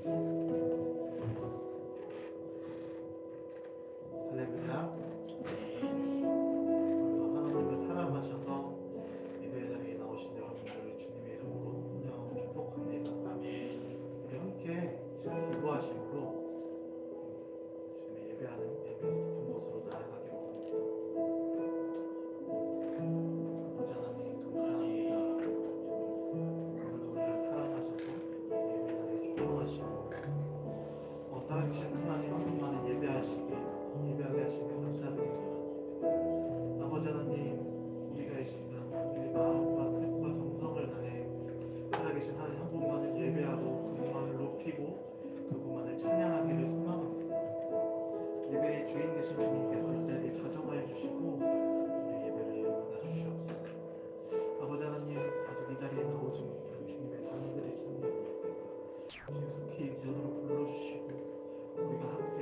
할렐루야. 오늘도 하나님을 사랑하셔서 예배 자리에 나오신 여러분들을 주님의 이름으로 환영하고 축복합니다. 우리 함께 지금 기도하심으로 주님의 예배하는 예배 깊은 곳으로 나아가기로 합니다. 아버지 하나님 감사합니다. 오늘도 우리를 사랑하셔서 예배 자리에 초청하시고 살아계신 하나님 한 분만을 예배하게 하시며 감사드립니다. 아버지 하나님, 우리가 이 시간 우리의 마음과 뜻과 정성을 다해 살아계신 하나님 한 분만을 예배하고 그분만을 높이고 그분만을 찬양하기를 소망합니다. 예배의 주인 되신 주님께서 이 자리에 자정하여 주시고 우리의 예배를 받아주시옵소서. 아버지 하나님, 아직 이 자리에 나오지 못한 주님의 자녀들이 있습니다. 속히 이 자리로 불러주시고 우리가 함께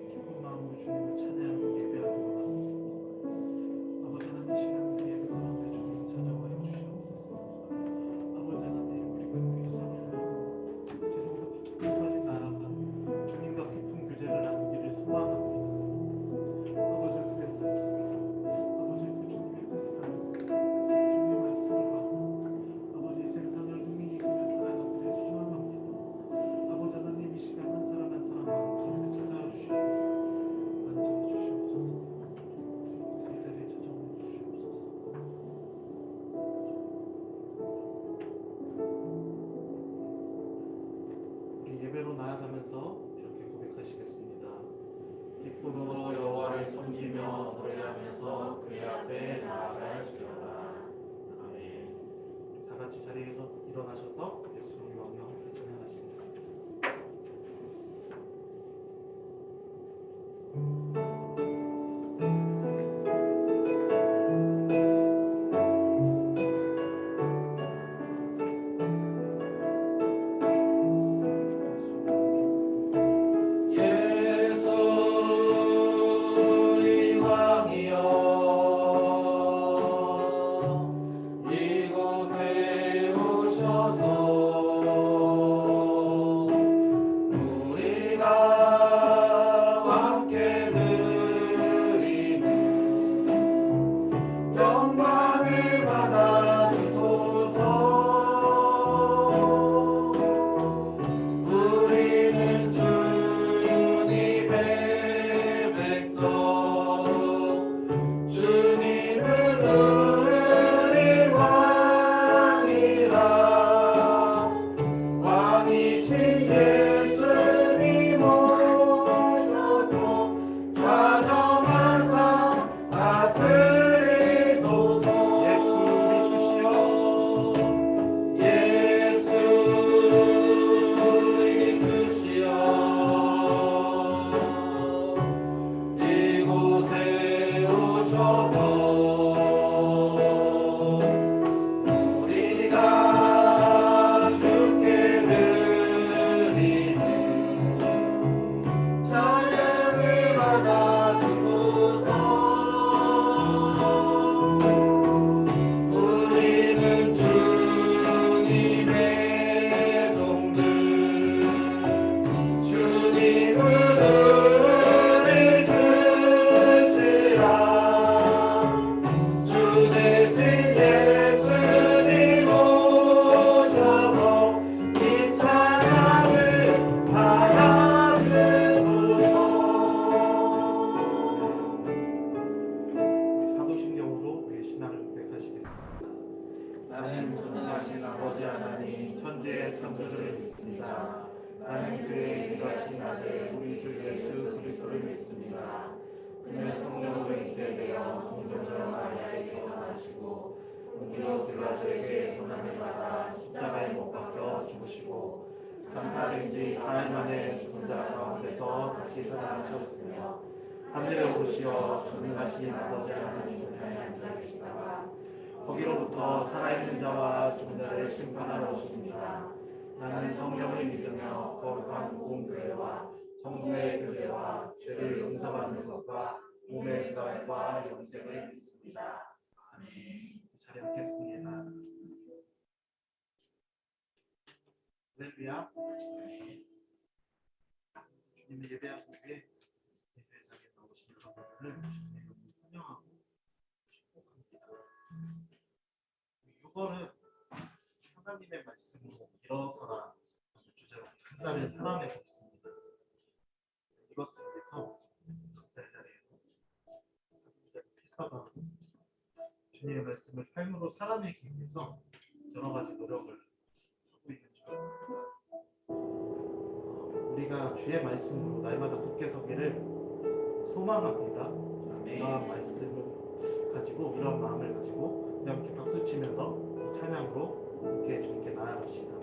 기쁜 마음으로 주님을 찬양하고 예배하기로 합니다. 아버지 하나님, 시간 우리 예배 가운데 주님 찾아와여 주시옵소서. 아버지 하나님, 우리가 그 자리를 지성소 깊은까지 나아가 주님과 깊은 교제를 나누기를 소망합니다. 아버지 그래서 아버지 그 주님의 뜻을 알고 주님의 말씀을 받고 아버지 이 세상을 능히 이끌며 살아가기를 소망합니다. 아버지 하나님, 이 시간 한 사람 한 사람 가운데 찾아와 주시고 만져 주시옵소서. 주님께서 이 자리에 찾아와 주시옵소서. 우리 예배로 나아가면서 이렇게 고백하시겠습니다. 기쁨으로 여호와를 섬기며 노래하면서 그의 앞에 나아갈지어다. 아멘. 다 같이 자리에서 일어나셔서 예수님 왕과 함께 찬양하시겠습니다. 나는 전능하신 아버지 하나님 천지의 창조주를 믿습니다. 나는 그의 유일하신 아들 우리 주 예수 그리스도를 믿습니다. 그는 성령으로 잉태되어 동정녀 마리아에 태어나시고 본디오 빌라도에게 고난을 받아 십자가에 못 박혀 죽으시고 장사된 지 4일 만에 죽은 자 가운데서 다시 살아나셨으며 하늘에 오르시어 전능하신 아버지 하나님을 향해 앉아 계시다가 거기로부터 살아있는 자와 죽은 자를 심판하러 오십니다. 나는 성령을 믿으며 거룩한 공교회와 성도의 교제와 죄를 용서받는 것과 몸의 부활과 영생을 믿습니다. 아멘. 자리 앉겠습니다. 할렐루야. 주님을 예배하기 위해 예배장에 나오신 여러분들을 주님으로 환영하고 축복합니다. 6월은 하나님의 말씀으로 일어서라 주제로 한 달의 사랑의 복습니다. 이것을 위해서 각자의 자리에서 필사하고 주님의 말씀을 삶으로 살아내기 위해서 여러 가지 노력을 하고 있는 중입니다. 우리가 주의 말씀으로 날마다 굳게 서기를 소망합니다. 이러한 말씀을 가지고 이런 마음을 가지고 우리 함께 박수 치면서 찬양으로 함께 주님께 나아갑시다.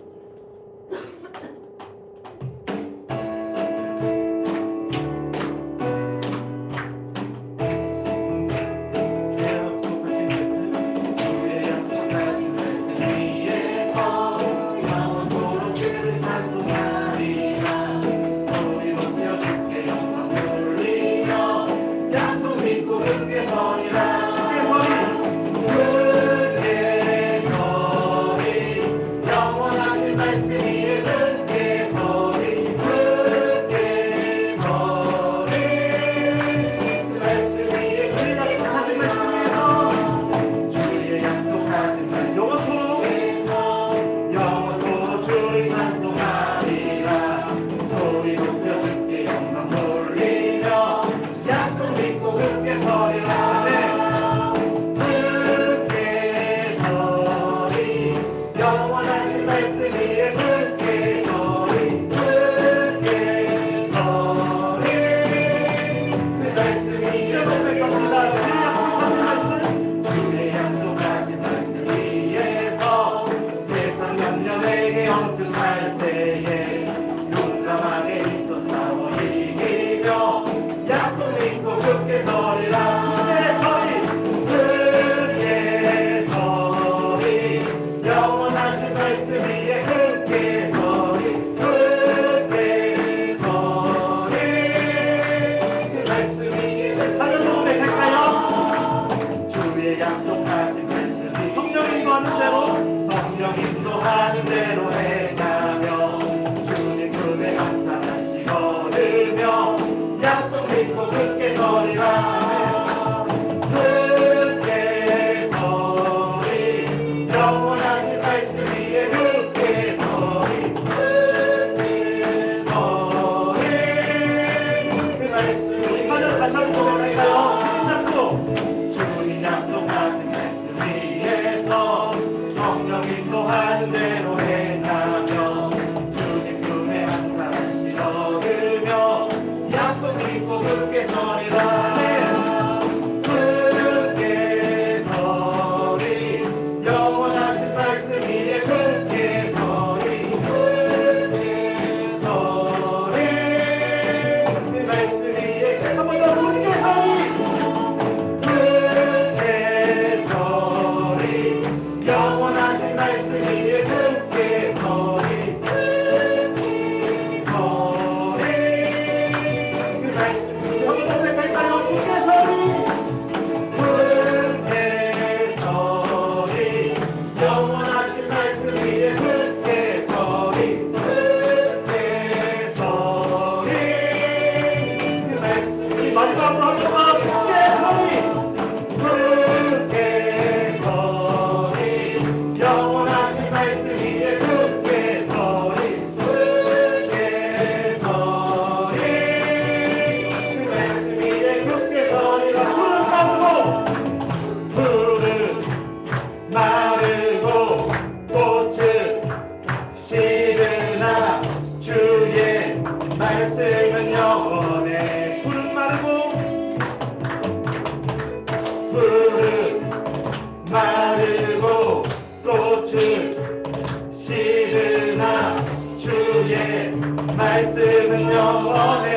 말씀은 영원해.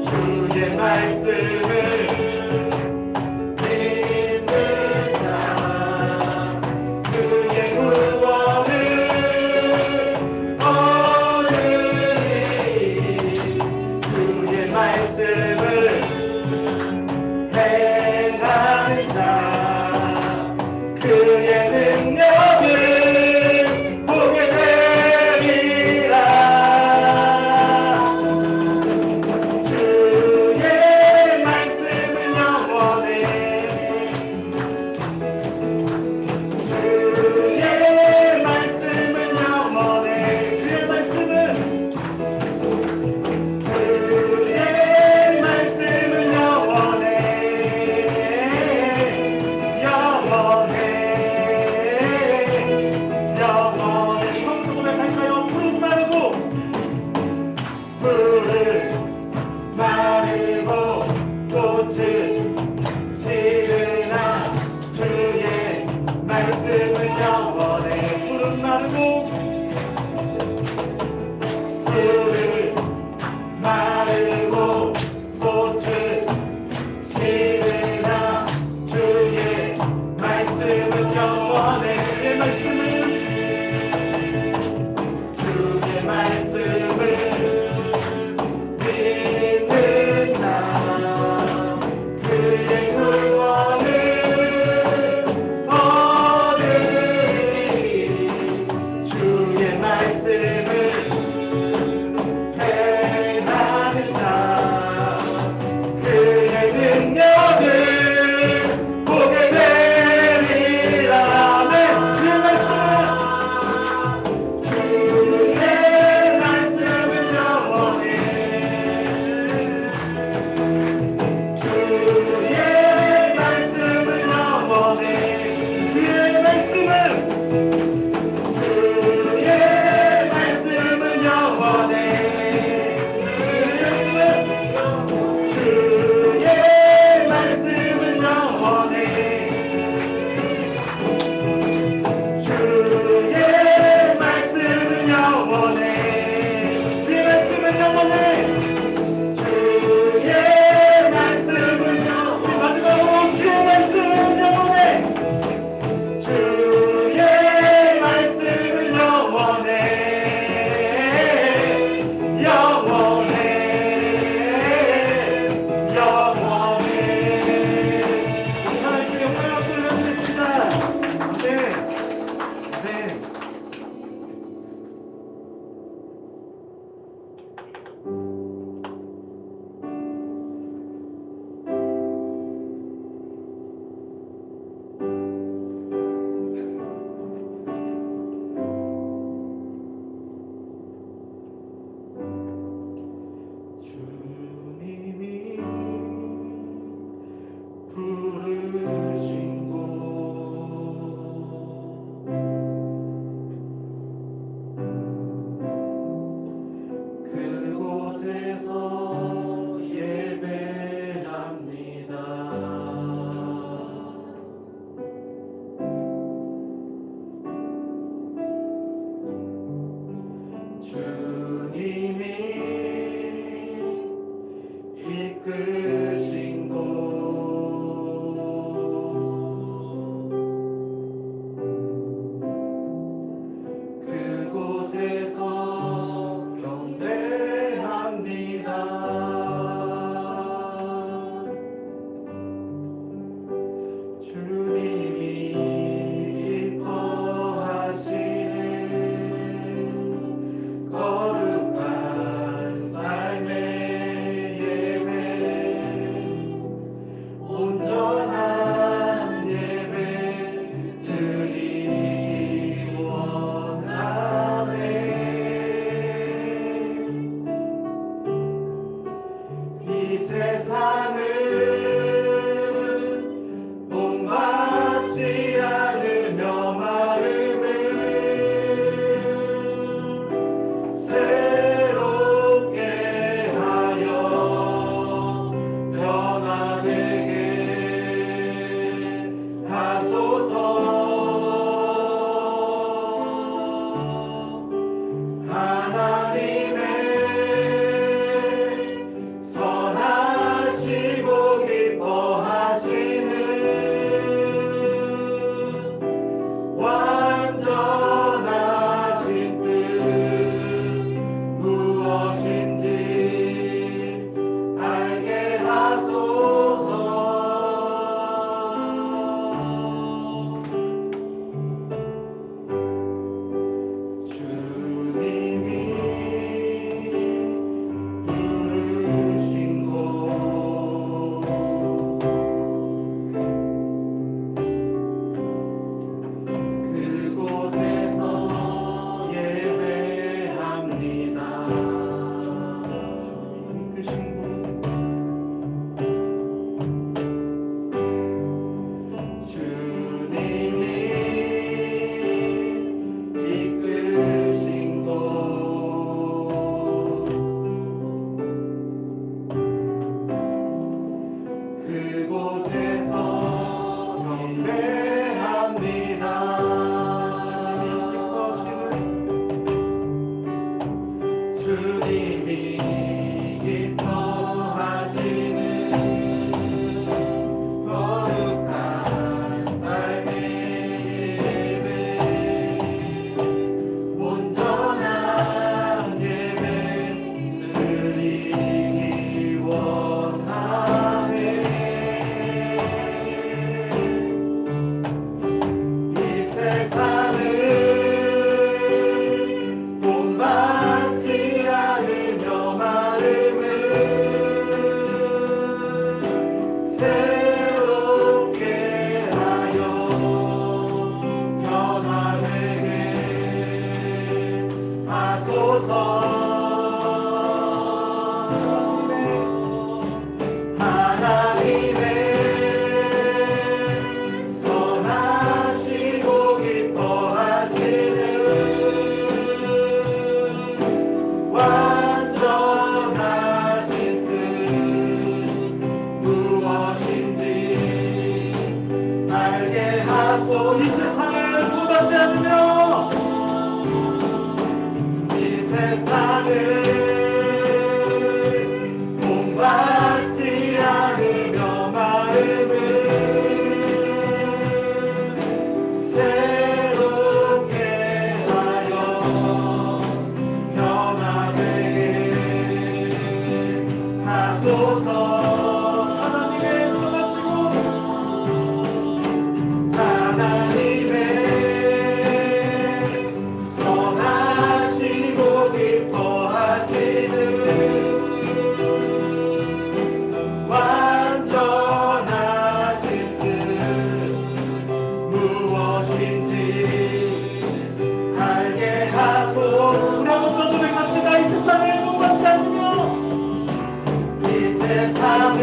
주의 말씀을 믿는 자 그의 구원을 얻으리. 주의 말씀을 행하는 자 그의 능력을 말씀은 영원해. 푸른 마르고 푸른 마르고 꽃은 시드나 주의 말씀은 영원해. 주의 말씀을 주의 말씀을 믿는 자 그의 구원을 얻으리. 주의 말씀을 행하는 자 그의 능력을 보게 되리라. 아멘. 주의 말씀을 주의 말씀은 영원해. 주의 말씀은 영원해. 주의 말씀을 주의 말씀은 영원해. 주의 말씀은 영원해. 주의 말씀은 영원해. 주의 말씀을 영원해. 주의 말씀은 영원해. 마지막으로 주의 말씀을 영원해. 주의 않으며 이 세상을 본받지 않으며 마음을 새롭게 하여 변화되게 하소서. 하나님의 선하시고 하나님의 선하시고 기뻐하시는 완전하신 뜻 무엇인지 알게 하소. 우리 한번 더 노래 갑시다. 이 세상을 본받지 않으며 이 세상을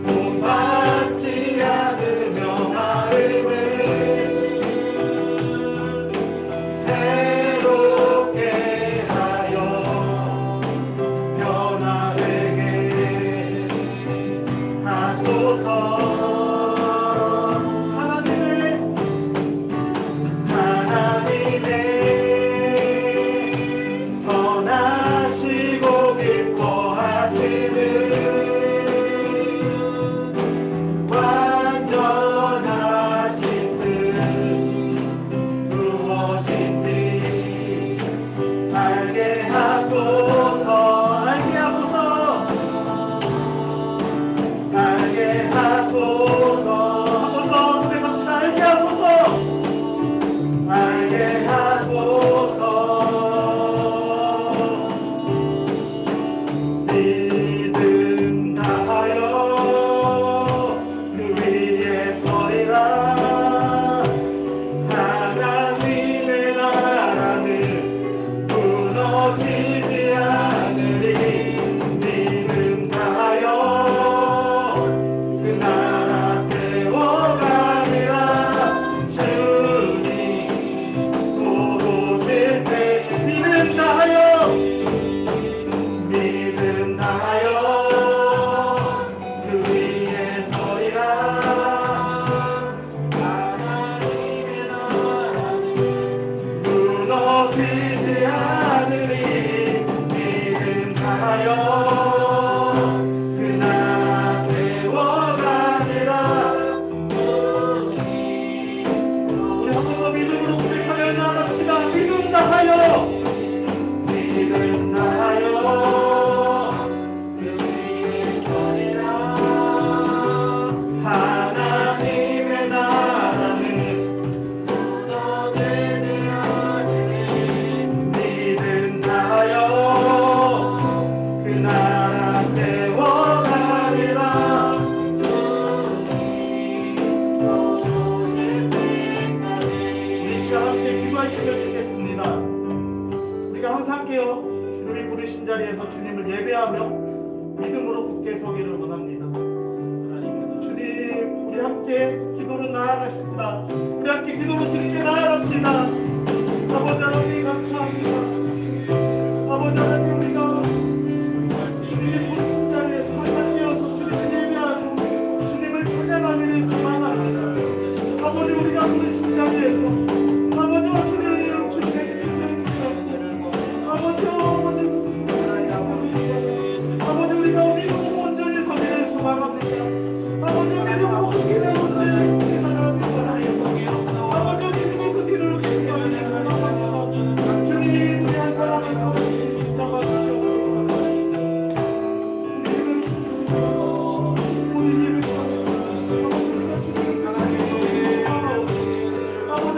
본받지 않으며 마음을 새롭게 하여 변화되게 하소서. 하나님의 선하시고 기뻐하시는 완전하신 뜻 무엇인지 알게 하소서. 알게 하소서. 알게 하소서. 한 번 더 노래 갑시다. 알게 하소서. 알게 하소서. 믿음 다하여 그 위에 서리라. 하나님의 나라는 무너지지 않으리. 믿음 다하여 그 나라 세워가리라. 주님 오실 때 믿음 다하여 그 위에 서리라. 하나님의 나라는 무너지지 않으리. 믿음 다하여 그 나라 세워가리라. 우리 한 번 더 믿음으로 고백하며 나갑시다. 믿음 다하여 믿음 다하여 그 위에 서리라. 하나님의 나라는 무너지지 않으리. 믿음 다하여 그 나라 세워가리라. 우리 시간 함께 기도하시면 좋겠습니다. 우리가 항상 함께요 주님이 부르신 자리에서 주님을 예배하며 믿음으로 굳게 서기를 원합니다. 주님, 우리 함께 기도로 나아갑시다. 우리 함께 기도로 주님께 나아갑시다. 아버지 하나님 감사합니다. 아버지 하나님, 우리가 주님이 부르신 자리에서 항상 되어서 주님을 예배하고 주님을 찬양하기를 소망합니다. 아버지, 우리가 부르신 자리에서 아버지와 주님 주님의 아버지 우리가 믿음으로 온전히 서기를 소망합니다. 아버지 믿음으로 오기를 온전히 사랑합니다. 아버지 믿음으로 그 길을 기도하기를 소망합니다. 주님 우리 한 사람의 서기를 잡아주시옵소서. 우리 예배 아버지 우리가 주님을 사랑해 아버지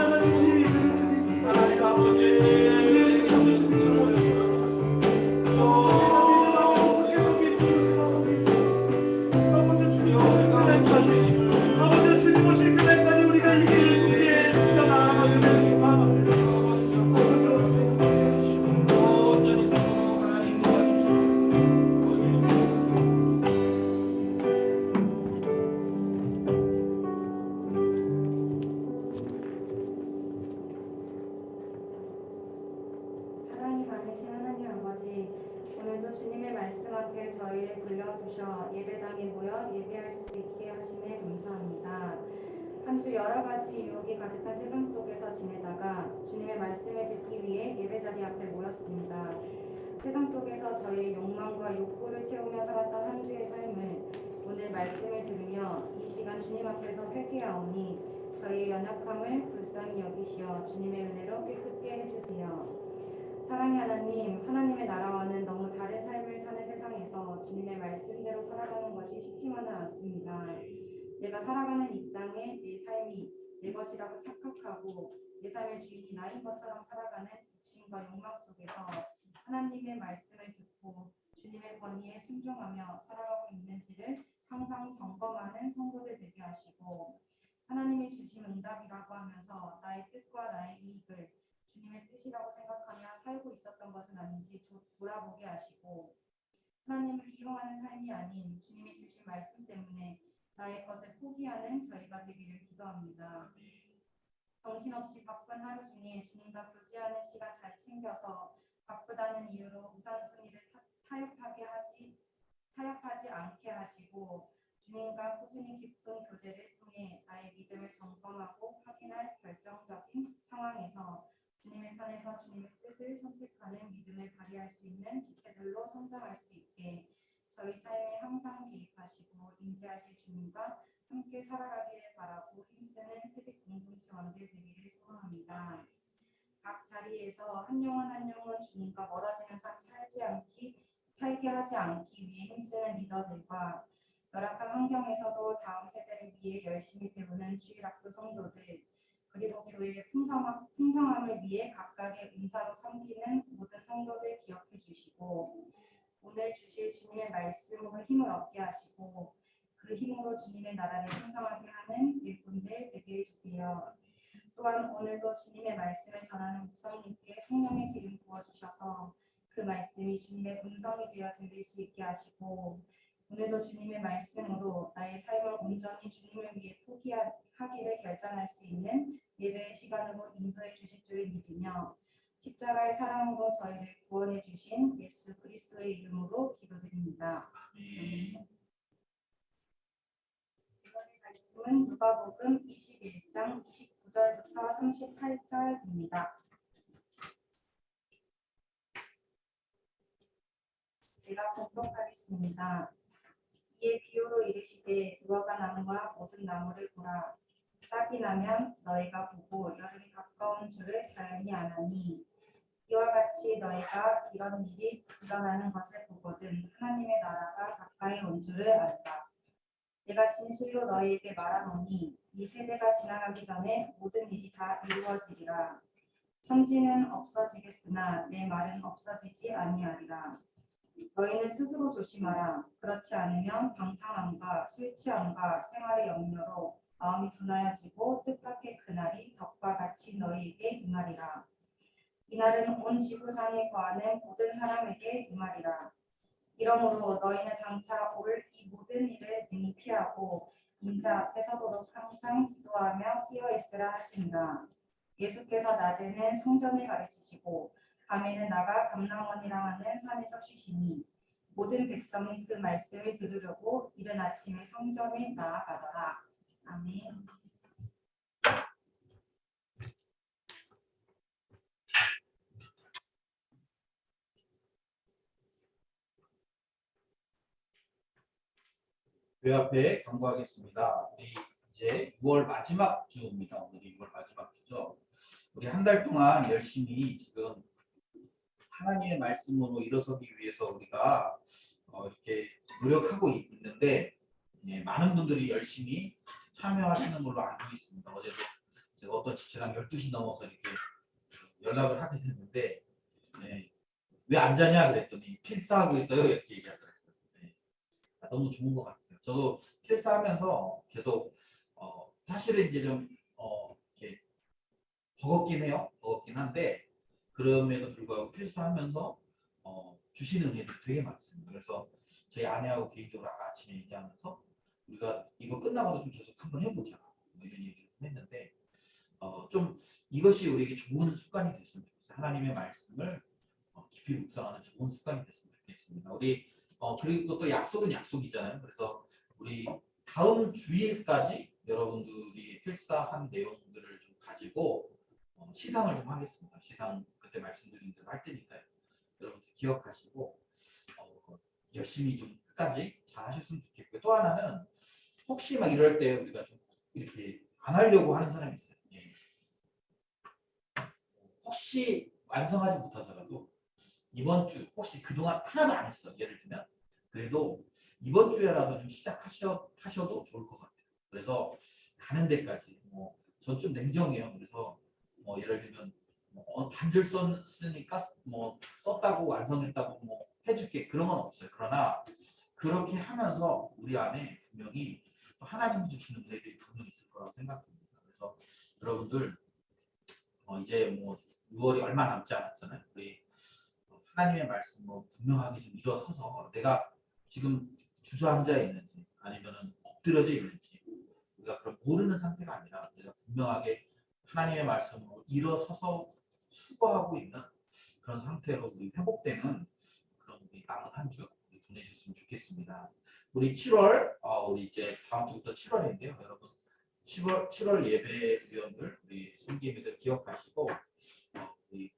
한 주 여러 가지 유혹이 가득한 세상 속에서 지내다가 주님의 말씀을 듣기 위해 예배자리 앞에 모였습니다. 세상 속에서 저희의 욕망과 욕구를 채우며 살았던 한 주의 삶을 오늘 말씀을 들으며 이 시간 주님 앞에서 회개하오니 저희의 연약함을 불쌍히 여기시어 주님의 은혜로 깨끗게 해주세요. 사랑의 하나님, 하나님의 나라와는 너무 다른 삶을 사는 세상에서 주님의 말씀대로 살아가는 것이 쉽지만은 않습니다. 내가 살아가는 이 땅에 내 삶이 내 것이라고 착각하고 내 삶의 주인이 나인 것처럼 살아가는 욕심과 욕망 속에서 하나님의 말씀을 듣고 주님의 권위에 순종하며 살아가고 있는지를 항상 점검하는 성도들 되게 하시고 하나님이 주신 응답이라고 하면서 나의 뜻과 나의 이익을 주님의 뜻이라고 생각하며 살고 있었던 것은 아닌지 돌아보게 하시고 하나님을 이용하는 삶이 아닌 주님이 주신 말씀 때문에 나의 것을 포기하는 저희가 되기를 기도합니다. 정신없이 바쁜 하루 중에 주님과 교제하는 시간 잘 챙겨서 바쁘다는 이유로 우선순위를 타협하지 않게 하시고 주님과 꾸준히 깊은 교제를 통해 나의 믿음을 점검하고 확인할 결정적인 상황에서 주님의 편에서 주님의 뜻을 선택하는 믿음을 발휘할 수 있는 지체들로 성장할 수 있게 저희 삶에 항상 개입하시고 임재하실 주님과 함께 살아가기를 바라고 힘쓰는 세빛 공동체원들 되기를 소원합니다. 각 자리에서 한 영혼 한 영혼 주님과 멀어지는 삶 살게 하지 않기 위해 힘쓰는 리더들과 열악한 환경에서도 다음 세대를 위해 열심히 배우는 주일학교 성도들 그리고 교회의 풍성함을 위해 각각의 은사로 섬기는 모든 성도들 기억해 주시고 오늘 주실 주님의 말씀으로 힘을 얻게 하시고 그 힘으로 주님의 나라를 풍성하게 하는 일꾼들 되게 해주세요. 또한 오늘도 주님의 말씀을 전하는 목사님께 성령의 기름 부어주셔서 그 말씀이 주님의 음성이 되어 들릴 수 있게 하시고 오늘도 주님의 말씀으로 나의 삶을 온전히 주님을 위해 포기하기를 결단할 수 있는 예배의 시간으로 인도해 주실 줄 믿으며 십자가의 사랑으로 저희를 구원해 주신 예수 그리스도의 이름으로 기도드립니다. 이번의 말씀은 누가복음 21장 29절부터 38절입니다. 제가 봉독하겠습니다. 이에 비유로 이르시되 무화과 나무와 모든 나무를 보라. 싹이 나면 너희가 보고 여름이 가까운 줄을 자연히 아나니 이와 같이 너희가 이런 일이 일어나는 것을 보거든 하나님의 나라가 가까이 온 줄을 알라. 내가 진실로 너희에게 말하노니 이 세대가 지나가기 전에 모든 일이 다 이루어지리라. 천지는 없어지겠으나 내 말은 없어지지 아니하리라. 너희는 스스로 조심하라. 그렇지 않으면 방탕함과 술 취함과 생활의 염려로 마음이 둔하여지고 뜻밖의 그날이 덕과 같이 너희에게 임하리라. 이날은 온 지구상에 거하는 모든 사람에게 임하리라. 이러므로 너희는 장차 올 이 모든 일을 능히 피하고 인자 앞에 서도록 항상 기도하며 깨어 있으라 하시니라. 예수께서 낮에는 성전을 가르치시고 밤에는 나가 감람원이라 하는 산에서 쉬시니 모든 백성이 그 말씀을 들으려고 이른 아침에 성전에 나아가더라. 아멘. 교회 앞에 경고하겠습니다. 우리 이제 6월 마지막 주입니다. 오늘이 6월 마지막 주죠. 우리 한 달 동안 열심히 지금 하나님의 말씀으로 일어서기 위해서 우리가 이렇게 노력하고 있는데 많은 분들이 열심히 참여하시는 걸로 알고 있습니다. 어제도 제가 어떤 지체랑 12시 넘어서 이렇게 연락을 하게 됐는데 왜 안 자냐 그랬더니 필사하고 있어요 이렇게 얘기하더라고요. 너무 좋은 것 같아요. 저도 필사하면서 계속 사실은 이제 좀 이렇게 버겁긴 해요. 버겁긴 한데 그럼에도 불구하고 필사하면서 주시는 은혜들이 되게 많습니다. 그래서 저희 아내하고 개인적으로 아침에 얘기하면서 우리가 이거 끝나고도 좀 계속 한번 해보자 뭐 이런 얘기를 좀 했는데 좀 이것이 우리에게 좋은 습관이 됐으면 좋겠어요. 하나님의 말씀을 깊이 묵상하는 좋은 습관이 됐으면 좋겠습니다. 우리 그리고 또 약속은 약속이잖아요. 그래서 우리 다음 주일까지 여러분들이 필사한 내용들을 좀 가지고 시상을 좀 하겠습니다. 시상 그때 말씀드린 대로 할 테니까요. 여러분들 기억하시고 열심히 좀 끝까지 잘 하셨으면 좋겠고요. 또 하나는 혹시 막 이럴 때 우리가 좀 이렇게 안 하려고 하는 사람이 있어요. 예. 혹시 완성하지 못하더라도 이번 주 혹시 그동안 하나도 안 했어. 예를 들면 그래도 이번 주에라도 좀 시작하셔도 좋을 것 같아요. 그래서 가는 데까지 전 좀 냉정해요. 그래서 예를 들면 반줄 썼으니까 썼다고 완성했다고 해줄게 그런 건 없어요. 그러나 그렇게 하면서 우리 안에 분명히 또 하나님이 주시는 은혜들이 분명히 있을 거라고 생각합니다. 그래서 여러분들 이제 6월이 얼마 남지 않았잖아요. 우리 하나님의 말씀으로 분명하게 좀 일어서서 내가 지금 주저앉아 있는지 아니면은 엎드려져 있는지 우리가 그런 모르는 상태가 아니라 내가 분명하게 하나님의 말씀으로 일어서서 수고하고 있는 그런 상태로 우리 회복되는 그런 우리 남은 한 주 보내셨으면 좋겠습니다. 우리 7월 우리 이제 다음 주부터 7월인데요, 여러분 7월 예배위원들 우리 손님들 기억하시고 우리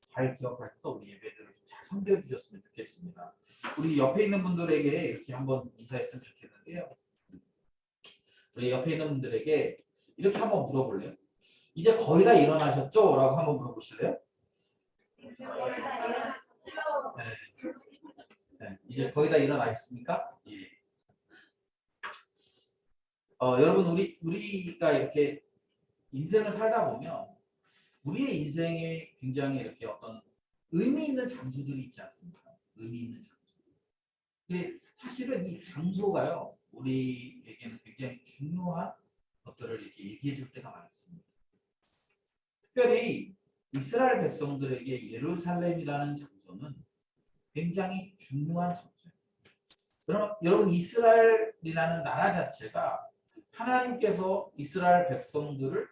잘 기억하셔서 우리 예배들을 좀 잘 섬겨 주셨으면 좋겠습니다. 우리 옆에 있는 분들에게 이렇게 한번 인사했으면 좋겠는데요. 우리 옆에 있는 분들에게 이렇게 한번 물어볼래요? 이제 거의 다 일어나셨죠? 라고 한번 물어보실래요? 네, 이제 거의 다 일어나셨습니까? 예. 여러분 우리가 이렇게 인생을 살다 보면 우리의 인생에 굉장히 이렇게 어떤 의미 있는 장소들이 있지 않습니까? 의미 있는 장소. 근데 사실은 이 장소가요 우리에게는 굉장히 중요한 것들을 이렇게 얘기해 줄 때가 많습니다. 특별히 이스라엘 백성들에게 예루살렘이라는 장소는 굉장히 중요한 장소예요. 그러면 여러분 이스라엘이라는 나라 자체가 하나님께서 이스라엘 백성들을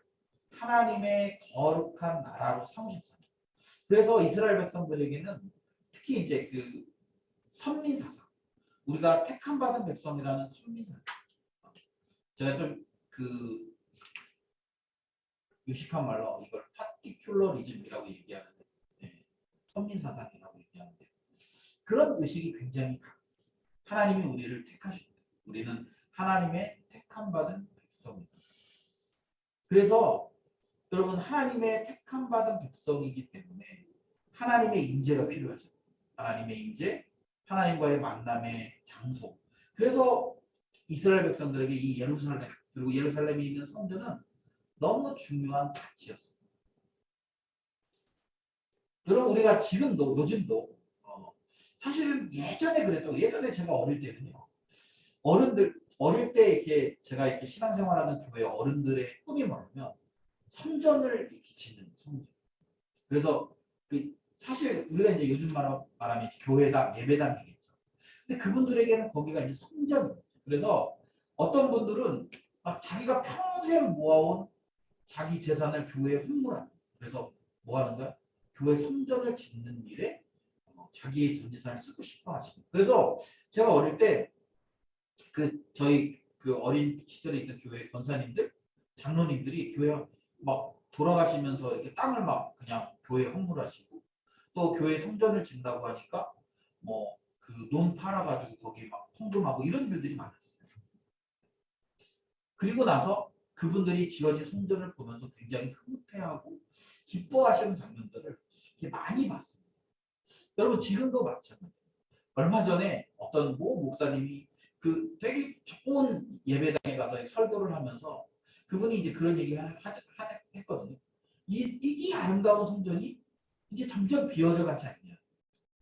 하나님의 거룩한 나라로 삼으셨잖아요. 그래서 이스라엘 백성들에게는 특히 이제 그 선민사상, 우리가 택함 받은 백성이라는 선민사상. 제가 좀 그 유식한 말로 이걸 파티큘러리즘이라고 얘기하는데, 선민사상이라고 얘기하는데 그런 의식이 굉장히 하나님이 우리를 택하셨다. 우리는 하나님의 택함 받은 백성이다. 그래서 여러분 하나님의 택함 받은 백성이기 때문에 하나님의 임재가 필요하죠. 하나님의 임재, 하나님과의 만남의 장소. 그래서 이스라엘 백성들에게 이 예루살렘 그리고 예루살렘에 있는 성전은 너무 중요한 가치였습니다. 여러분 우리가 지금도 요즘도 사실은 예전에 그랬던 예전에 제가 어릴 때는요 어릴 때 이렇게 제가 이렇게 신앙생활하는 교회 어른들의 꿈이 뭐냐면 성전을 이렇게 짓는 성전. 그래서 사실 우리가 이제 요즘 말하면 교회당 예배당이겠죠. 근데 그분들에게는 거기가 이제 성전이에요. 그래서 어떤 분들은 막 자기가 평생 모아온 자기 재산을 교회에 헌물합니다. 그래서 뭐 하는 거야? 교회 성전을 짓는 일에 자기의 전 재산을 쓰고 싶어 하시고. 그래서 제가 어릴 때 저희 어린 시절에 있던 교회 권사님들, 장로님들이 교회 막 돌아가시면서 이렇게 땅을 막 그냥 교회에 헌물하시고 또 교회 성전을 짓는다고 하니까 논 팔아가지고 거기 막 헌금하고 이런 일들이 많았어요. 그리고 나서 그분들이 지어진 성전을 보면서 굉장히 흐뭇해하고 기뻐하시는 장면들을 많이 봤습니다. 여러분 지금도 마찬가지예요. 얼마 전에 어떤 목사님이 되게 좋은 예배당에 가서 설교를 하면서 그분이 이제 그런 얘기를 했거든요. 이 아름다운 성전이 이제 점점 비어져 가지 않냐.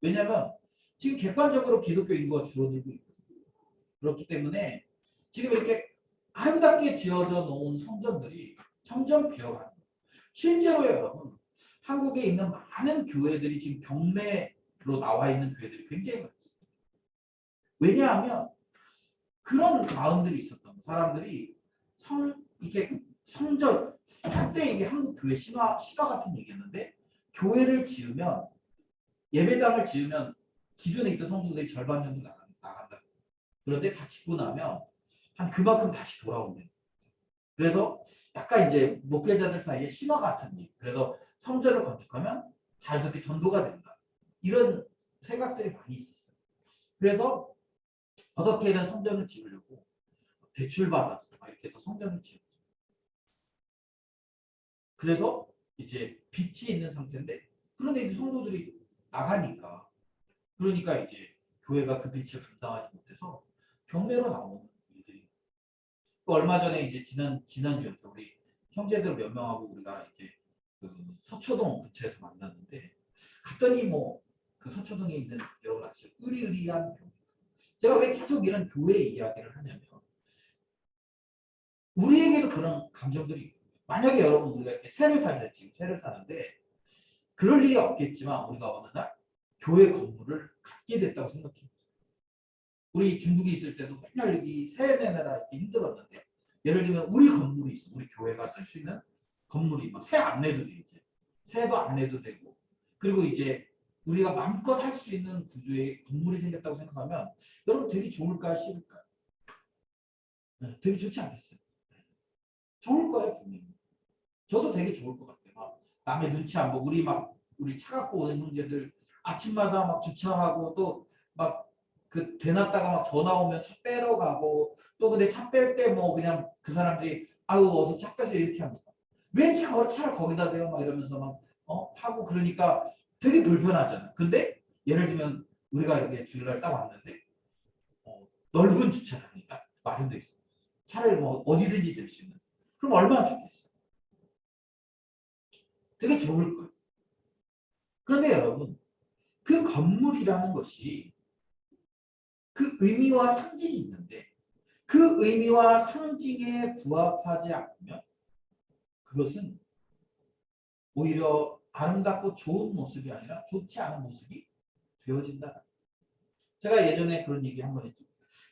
왜냐하면 지금 객관적으로 기독교 인구가 줄어들고 있거든요. 그렇기 때문에 지금 이렇게 아름답게 지어져 놓은 성전들이 점점 비어가는 거예요. 실제로 여러분 한국에 있는 많은 교회들이 지금 경매로 나와 있는 교회들이 굉장히 많습니다. 왜냐하면 그런 마음들이 있었던 거예요. 사람들이 이렇게 성전 한때 이게 한국 교회 신화 같은 얘기였는데 교회를 지으면 예배당을 지으면 기존에 있던 성도들이 절반 정도 나간다. 그런데 다 짓고 나면 한 그만큼 다시 돌아오는. 그래서 약간 이제 목회자들 사이에 신화 같은 일. 그래서 성전을 건축하면 자연스럽게 전도가 된다. 이런 생각들이 많이 있었어요. 그래서 어떻게든 성전을 지으려고 대출 받아서 이렇게 해서 성전을 지었죠. 그래서 이제 빚이 있는 상태인데 그런데 이제 성도들이 나가니까 그러니까 이제 교회가 그 빚을 감당하지 못해서 경매로 나오는 일들이. 또 얼마 전에 이제 지난주였죠. 우리 형제들 몇 명하고 우리가 이제 그 서초동 근처에서 만났는데 갔더니 뭐 그 서초동에 있는 여러분 아시죠? 의리의리한 교회. 제가 왜 계속 이런 교회 이야기를 하냐면 우리에게도 그런 감정들이 있거든요. 만약에 여러분 우리가 이렇게 새를 살자 지금 새를 사는데 그럴 일이 없겠지만 우리가 어느 날 교회 건물을 갖게 됐다고 생각해요. 우리 중국에 있을 때도 맨날 여기 새 내느라 이렇게 힘들었는데 예를 들면 우리 건물이 있어. 우리 교회가 쓸 수 있는 건물이 막 새 안 내도 돼 이제. 새도 안 내도 되고 그리고 이제 우리가 마음껏 할 수 있는 구조의 건물이 생겼다고 생각하면 여러분 되게 좋을까요? 싫을까요? 네, 되게 좋지 않겠어요? 좋을 거예요 분명히. 저도 되게 좋을 것 같아요. 막 남의 눈치 안 보고 우리 차 갖고 오는 형제들 아침마다 막 주차하고 또 막 그 대놨다가 막 전화 오면 차 빼러 가고 또 근데 차 뺄 때 뭐 그냥 그 사람들이 아유 어서 차 빼서 이렇게 합니다. 왜 차를 거기다 대요? 막 이러면서 막 하고 그러니까 되게 불편하잖아. 근데 예를 들면 우리가 이렇게 주일날 딱 왔는데 넓은 주차장이 딱 마련돼 있어. 차를 뭐 어디든지 댈 수 있는. 그럼 얼마나 좋겠어. 되게 좋을 거예요. 그런데 여러분, 그 건물이라는 것이 그 의미와 상징이 있는데 그 의미와 상징에 부합하지 않으면 그것은 오히려 아름답고 좋은 모습이 아니라 좋지 않은 모습이 되어진다. 제가 예전에 그런 얘기 한번 했죠.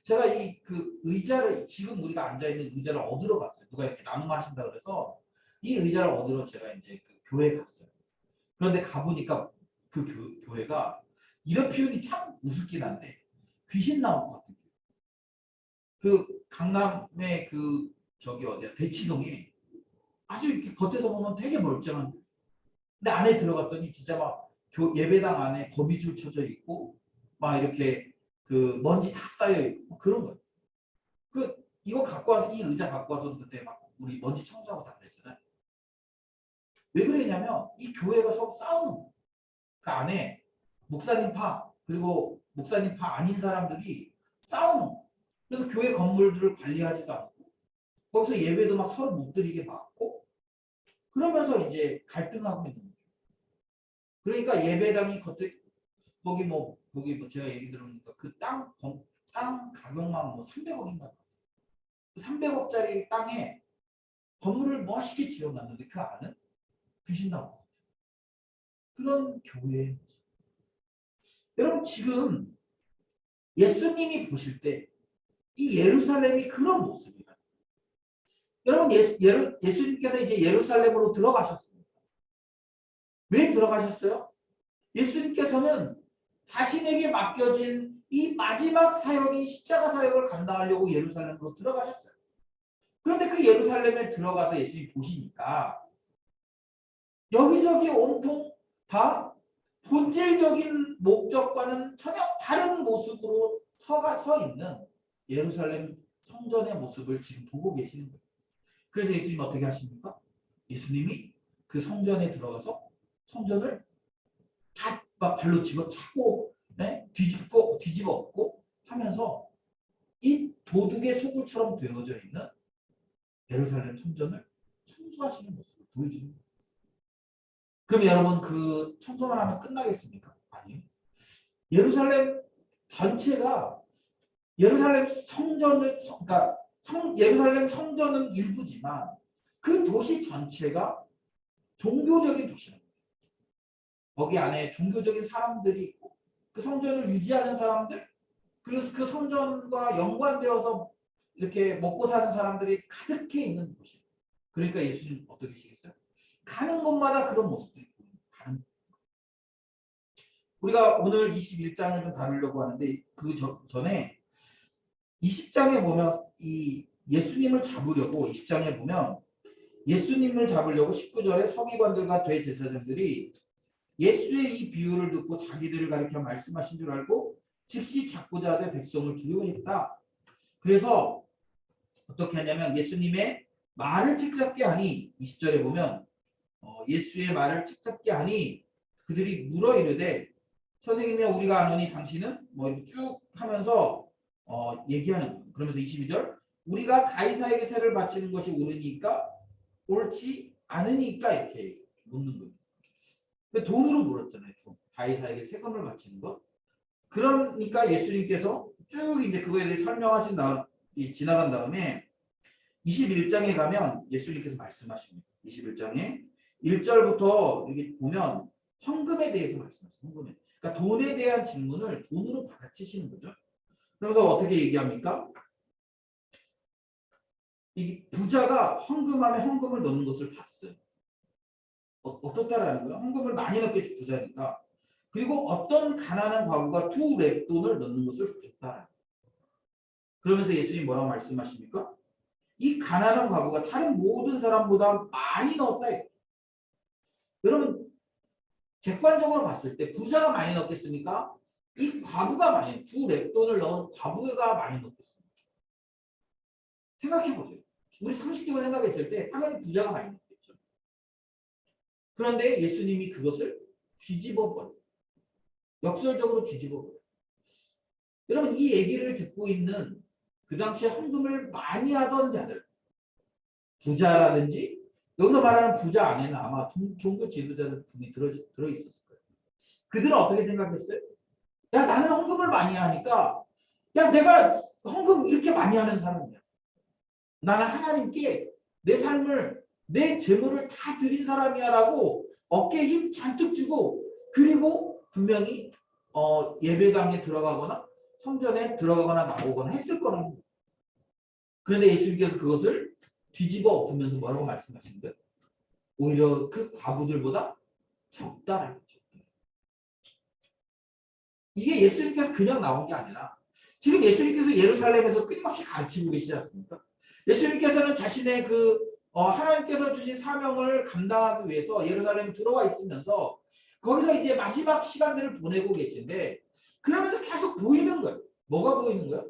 제가 이 그 의자를 지금 우리가 앉아 있는 의자를 얻으러 갔어요. 누가 이렇게 나눔하신다 그래서 이 의자를 얻으러 제가 이제 그 교회에 갔어요. 그런데 가보니까 그 교회가 이런 표현이 참 우습긴 한데 귀신 나올 것 같은 거예요. 그 강남의 그 저기 어디야 대치동에 아주 이렇게 겉에서 보면 되게 멀쩡한 근데 안에 들어갔더니 진짜 막 예배당 안에 거미줄 쳐져 있고 막 이렇게 그 먼지 다 쌓여 있고 그런 거예요. 그 이거 갖고 와서 이 의자 갖고 와서 그때 막 우리 먼지 청소하고 다 그랬잖아요. 왜 그랬냐면 이 교회가 서로 싸우는 거예요. 그 안에 목사님 파 그리고 목사님 파 아닌 사람들이 싸우는 거예요. 그래서 교회 건물들을 관리하지도 않고 거기서 예배도 막 서로 못 드리게 막고 그러면서 이제 갈등하고 있는 거죠. 그러니까 예배당이 거기 뭐 제가 얘기 들으니까 그 땅 가격만 뭐 300억인가 300억짜리 땅에 건물을 멋있게 지어놨는데 그 안은 귀신 나온 거죠. 그런 교회의 모습. 여러분 지금 예수님이 보실 때 이 예루살렘이 그런 모습이에요. 여러분 예수님께서 이제 예루살렘으로 들어가셨습니다. 왜 들어가셨어요? 예수님께서는 자신에게 맡겨진 이 마지막 사역인 십자가 사역을 감당하려고 예루살렘으로 들어가셨어요. 그런데 그 예루살렘에 들어가서 예수님이 보시니까 여기저기 온통 다 본질적인 목적과는 전혀 다른 모습으로 서 있는 예루살렘 성전의 모습을 지금 보고 계시는 거예요. 그래서 예수님이 어떻게 하십니까? 예수님이 그 성전에 들어가서 성전을 다 막 발로 집어차고 네? 뒤집어 엎고 하면서 이 도둑의 소굴처럼 되어져 있는 예루살렘 성전을 청소하시는 모습을 보여주는 거예요. 그럼 여러분 그 청소만 하면 끝나겠습니까? 아니요. 예루살렘 전체가 예루살렘 성전을 그러니까 예루살렘 성전은 일부지만 그 도시 전체가 종교적인 도시입니다. 거기 안에 종교적인 사람들이 있고 그 성전을 유지하는 사람들 그래서 그 성전과 연관되어서 이렇게 먹고 사는 사람들이 가득해 있는 곳이에요. 그러니까 예수님 어떻게 하시겠어요? 가는 곳마다 그런 모습들이 보이는 우리가 오늘 21장을 좀 다루려고 하는데 그 전에 20장에 보면 이 예수님을 잡으려고 20장에 보면 예수님을 잡으려고 19절에 서기관들과 대제사장들이 예수의 이 비유를 듣고 자기들을 가리켜 말씀하신 줄 알고 즉시 잡고자 하되 백성을 두려워했다. 그래서 어떻게 하냐면 예수님의 말을 책잡게 하니 20절에 보면 예수의 말을 책잡게 하니 그들이 물어 이르되 선생님이여 우리가 아노니 당신은 뭐 이렇게 쭉 하면서 얘기하는 거예요. 그러면서 22절 우리가 가이사에게 세를 바치는 것이 옳으니까 옳지 않으니까 이렇게 묻는 거예요. 돈으로 물었잖아요. 가이사에게 세금을 바치는 것. 그러니까 예수님께서 쭉 이제 그거에 대해 설명하신 다음 지나간 다음에 21장에 가면 예수님께서 말씀하십니다. 21장에 1절부터 이렇게 보면 헌금에 대해서 말씀하세요. 헌금에. 그러니까 돈에 대한 질문을 돈으로 받아치시는 거죠. 그래서 어떻게 얘기합니까? 이 부자가 헌금함에 헌금을 넣는 것을 봤어요. 어떻다라는 거예요? 헌금을 많이 넣게 준 부자니까. 그리고 어떤 가난한 과부가 2렙돈을 넣는 것을 보셨다. 그러면서 예수님 뭐라고 말씀하십니까? 이 가난한 과부가 다른 모든 사람보다 많이 넣었다. 여러분 객관적으로 봤을 때 부자가 많이 넣겠습니까? 이 과부가 많이 2렙돈을 넣은 과부가 많이 넣겠습니까? 생각해보세요. 우리 상식적으로 생각했을 때 당연히 부자가 많이 넣겠죠. 그런데 예수님이 그것을 뒤집어버려요. 역설적으로 뒤집어버려요. 여러분 이 얘기를 듣고 있는 그 당시에 헌금을 많이 하던 자들 부자라든지 여기서 말하는 부자 안에는 아마 종교 지도자들 분이 들어있었을 거예요. 그들은 어떻게 생각했어요? 야 나는 헌금을 많이 하니까 야 내가 헌금 이렇게 많이 하는 사람이야. 나는 하나님께 내 삶을 내 재물을 다 드린 사람이야 라고 어깨에 힘 잔뜩 주고 그리고 분명히 예배당에 들어가거나 성전에 들어가거나 나오거나 했을 거라는 거예요. 그런데 예수님께서 그것을 뒤집어 엎으면서 뭐라고 말씀하신 거예요? 오히려 그 과부들보다 적다라는 거죠. 이게 예수님께서 그냥 나온 게 아니라 지금 예수님께서 예루살렘에서 끊임없이 가르치고 계시지 않습니까? 예수님께서는 자신의 하나님께서 주신 사명을 감당하기 위해서 예루살렘에 들어와 있으면서 거기서 이제 마지막 시간들을 보내고 계신데 그러면서 계속 보이는 거예요. 뭐가 보이는 거예요?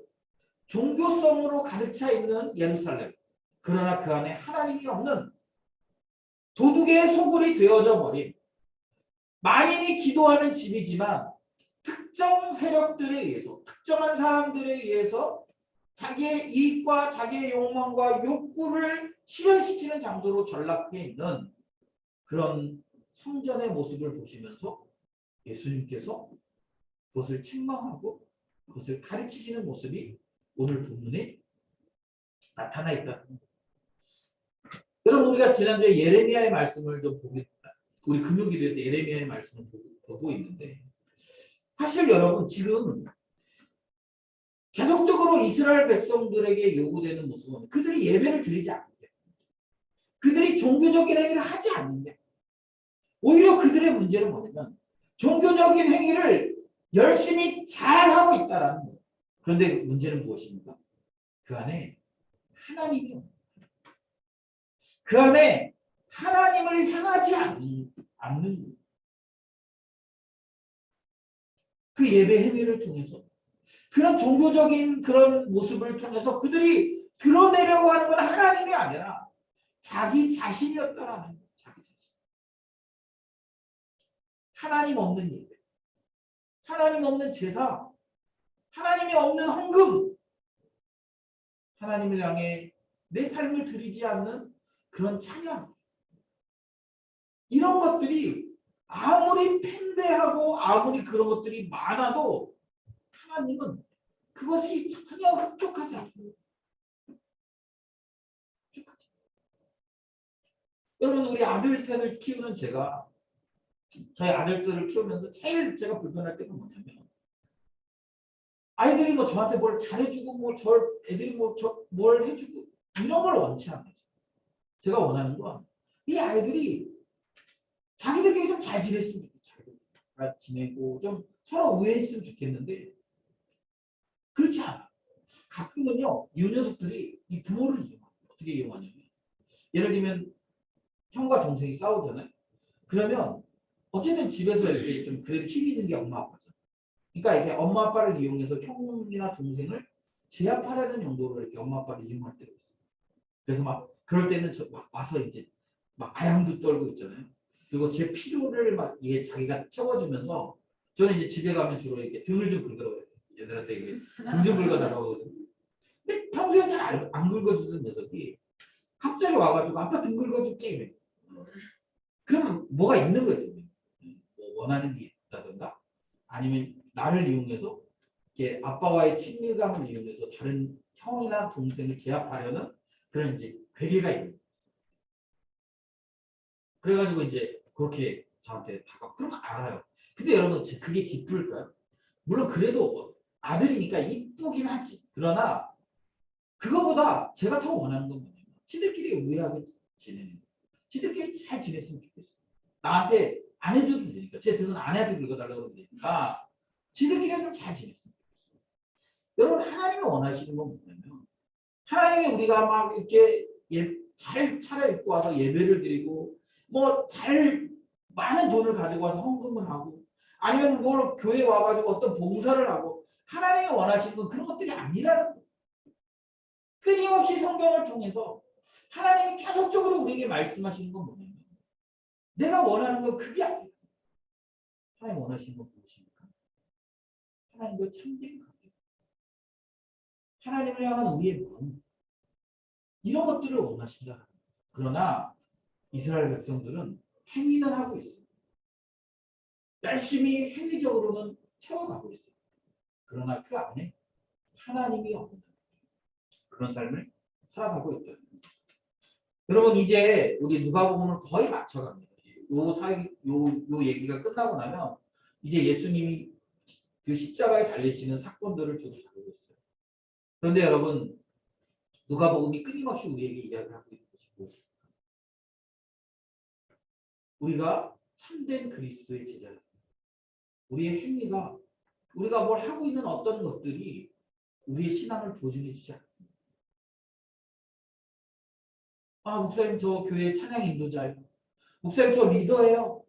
종교성으로 가득 차 있는 예루살렘. 그러나 그 안에 하나님이 없는 도둑의 소굴이 되어져 버린 만인이 기도하는 집이지만 특정 세력들에 의해서 특정한 사람들에 의해서 자기의 이익과 자기의 욕망과 욕구를 실현시키는 장소로 전락해 있는 그런 성전의 모습을 보시면서 예수님께서 그것을 책망하고 그것을 가르치시는 모습이 오늘 본문에 나타나 있다. 여러분 우리가 지난주에 예레미야의 말씀을 좀 우리 금요일에 예레미야의 말씀을 보고 있는데 사실 여러분 지금 계속적으로 이스라엘 백성들에게 요구되는 모습은 그들이 예배를 드리지 않는데 그들이 종교적인 행위를 하지 않는데 오히려 그들의 문제는 뭐냐면 종교적인 행위를 열심히 잘하고 있다라는 거예요. 그런데 문제는 무엇입니까? 그 안에 하나님이 없는 거예요. 그 안에 하나님을 향하지 않는 거예요. 그 예배 행위를 통해서 그런 종교적인 그런 모습을 통해서 그들이 드러내려고 하는 건 하나님이 아니라 자기 자신이었다라는 거예요. 자기 자신. 하나님 없는 예배, 하나님 없는 제사, 하나님이 없는 헌금, 하나님을 향해 내 삶을 드리지 않는 그런 찬양. 이런 것들이 아무리 팽배하고 아무리 그런 것들이 많아도 하나님은 그것이 전혀 흡족하지 않아요. 여러분 우리 아들 셋을 키우는 제가 저희 아들들을 키우면서 제일 제가 불편할 때가 뭐냐면 아이들이 뭐 저한테 뭘 잘해주고 뭐 애들이 뭘 해주고 이런 걸 원치 않아요. 제가 원하는 건 이 아이들이 자기들끼리 좀 잘 지냈으면 좋겠어요. 잘 지내고 좀 서로 우애했으면 좋겠는데 그렇지 않아. 가끔은요 이 녀석들이 이 부모를 이용해요. 어떻게 이용하냐면 예를 들면 형과 동생이 싸우잖아요. 그러면 어쨌든 집에서 이렇게 좀 그래도 힘 있는 게 엄마 아빠죠. 그러니까 이게 엄마 아빠를 이용해서 형이나 동생을 제압하려는 용도로 이렇게 엄마 아빠를 이용할 때가 있어요. 그래서 막 그럴 때는 막 와서 이제 막 아양도 떨고 있잖아요. 그리고 제 필요를 막 이게 자기가 채워주면서 저는 이제 집에 가면 주로 이렇게 등을 좀 긁어요. 얘들한테 이게 등 좀 긁어달라고 하거든요. 근데 평소에 잘 안 긁어주던 녀석이 갑자기 와가지고 아빠 등 긁어줄게 이래. 그럼 뭐가 있는 거죠. 뭐 원하는 게 있다든가 아니면 나를 이용해서 이게 아빠와의 친밀감을 이용해서 다른 형이나 동생을 제압하려는 그런 이제 괴계가 있는 거예요. 그래가지고 이제 그렇게 저한테 다가오고 그런 거 알아요. 근데 여러분 그게 기쁠까요? 물론 그래도 아들이니까 이쁘긴 하지. 그러나 그거보다 제가 더 원하는 건 뭐냐면 지들끼리 우애하게 지내는 거. 지들끼리 잘 지냈으면 좋겠어. 나한테 안 해줘도 되니까 제 등은 아내한테 긁어달라고 그러면 되니까 지들끼리 좀 잘 지냈으면 좋겠어. 여러분 하나님이 원하시는 건 뭐냐면 하나님이 우리가 막 이렇게 잘 차려입고 와서 예배를 드리고 뭐 잘 많은 돈을 가지고 와서 헌금을 하고 아니면 뭘 교회 와가지고 어떤 봉사를 하고 하나님이 원하시는 건 그런 것들이 아니라는 거예요. 끊임없이 성경을 통해서 하나님이 계속적으로 우리에게 말씀하시는 건 뭐냐면 내가 원하는 건 그게 아니에요. 하나님 원하시는 건 무엇입니까? 하나님과 참된 관계, 하나님을 향한 우리의 마음 이런 것들을 원하신다. 그러나 이스라엘 백성들은 행위는 하고 있어요. 열심히 행위적으로는 채워가고 있어요. 그러나 그 안에 하나님이 없는 그런 삶을 살아가고 있다. 여러분 이제 우리 누가복음을 거의 맞춰갑니다. 요 얘기가 끝나고 나면 이제 예수님이 그 십자가에 달리시는 사건들을 주로 다루고 있어요. 그런데 여러분 누가복음이 끊임없이 우리에게 이야기하고 있는 것이 무엇입니까? 우리가 참된 그리스도의 제자입니다. 우리의 행위가 우리가 뭘 하고 있는 어떤 것들이 우리의 신앙을 보증해 주지 않습니다. 아 목사님 저 교회 찬양 인도자예요. 목사님 저 리더예요.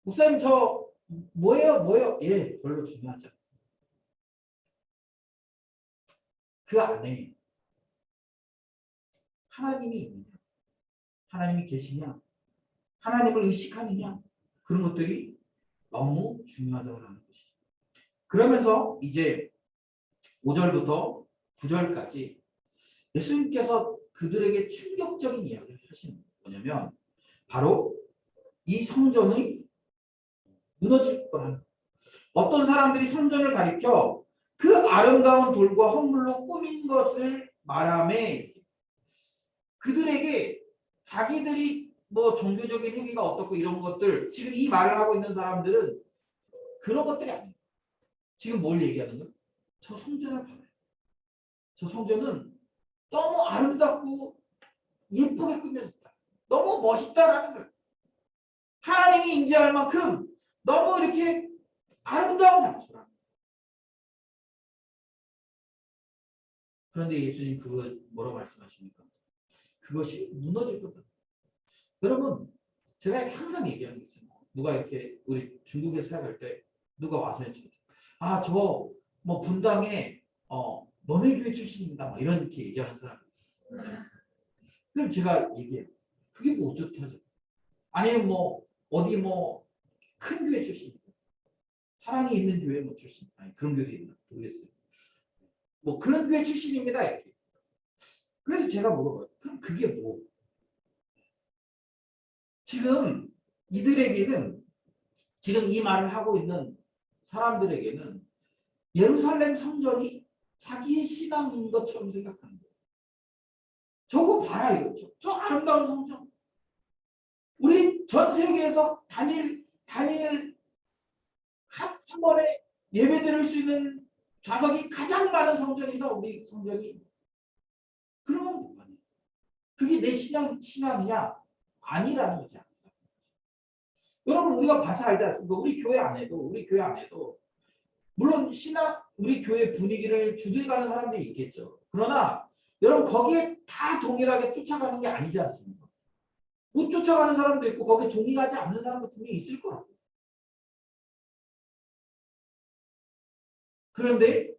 목사님 저 뭐예요? 예, 별로 중요하지 않아요. 그 안에 하나님이 있느냐, 하나님이 계시냐, 하나님을 의식하느냐 그런 것들이 너무 중요하다는 것이죠. 그러면서 이제 5절부터 9절까지 예수님께서 그들에게 충격적인 이야기를 하시는 거예요. 뭐냐면 바로 이 성전이 무너질 거라는 거예요. 어떤 사람들이 성전을 가리켜 그 아름다운 돌과 헌물로 꾸민 것을 말하며 그들에게 자기들이 뭐 종교적인 행위가 어떻고 이런 것들 지금 이 말을 하고 있는 사람들은 그런 것들이 아니에요. 지금 뭘 얘기하는 거예요? 저 성전을 봐요. 저 성전은 너무 아름답고 예쁘게 꾸며졌다. 너무 멋있다라는 거예요. 하나님이 임재할 만큼 너무 이렇게 아름다운 장소라. 그런데 예수님 그거 뭐라고 말씀하십니까? 그것이 무너질 거다. 여러분 제가 항상 얘기하는 게 있어요. 누가 이렇게 우리 중국에 살아갈 때 누가 와서 저 뭐 분당에 너네 교회 출신입니다. 막 이런 이렇게 얘기하는 사람이 있어요. 그럼 제가 얘기해요. 그게 뭐 어쩌다죠? 아니면 뭐 어디 뭐 큰 교회 출신입니다. 사랑이 있는 교회 뭐 출신 아니 그런 교회도 있나 모르겠어요. 뭐 그런 교회 출신입니다. 이렇게. 그래서 제가 물어봐요. 그럼 그게 뭐? 지금 이들에게는 지금 이 말을 하고 있는 사람들에게는 예루살렘 성전이 자기의 신앙인 것처럼 생각하는 거예요. 저거 봐라 이거죠. 저 아름다운 성전. 우리 전 세계에서 단일 한 번에 예배 드릴 수 있는 좌석이 가장 많은 성전이다. 우리 성전이. 그러면 뭐냐? 그게 내 신앙이냐? 아니라는 거지. 여러분 우리가 봐서 알지 않습니까? 우리 교회 안에도 물론 신앙 우리 교회 분위기를 주도해가는 사람들이 있겠죠. 그러나 여러분 거기에 다 동일하게 쫓아가는 게 아니지 않습니까? 못 쫓아가는 사람도 있고 거기에 동의하지 않는 사람도 분명히 있을 거라고. 그런데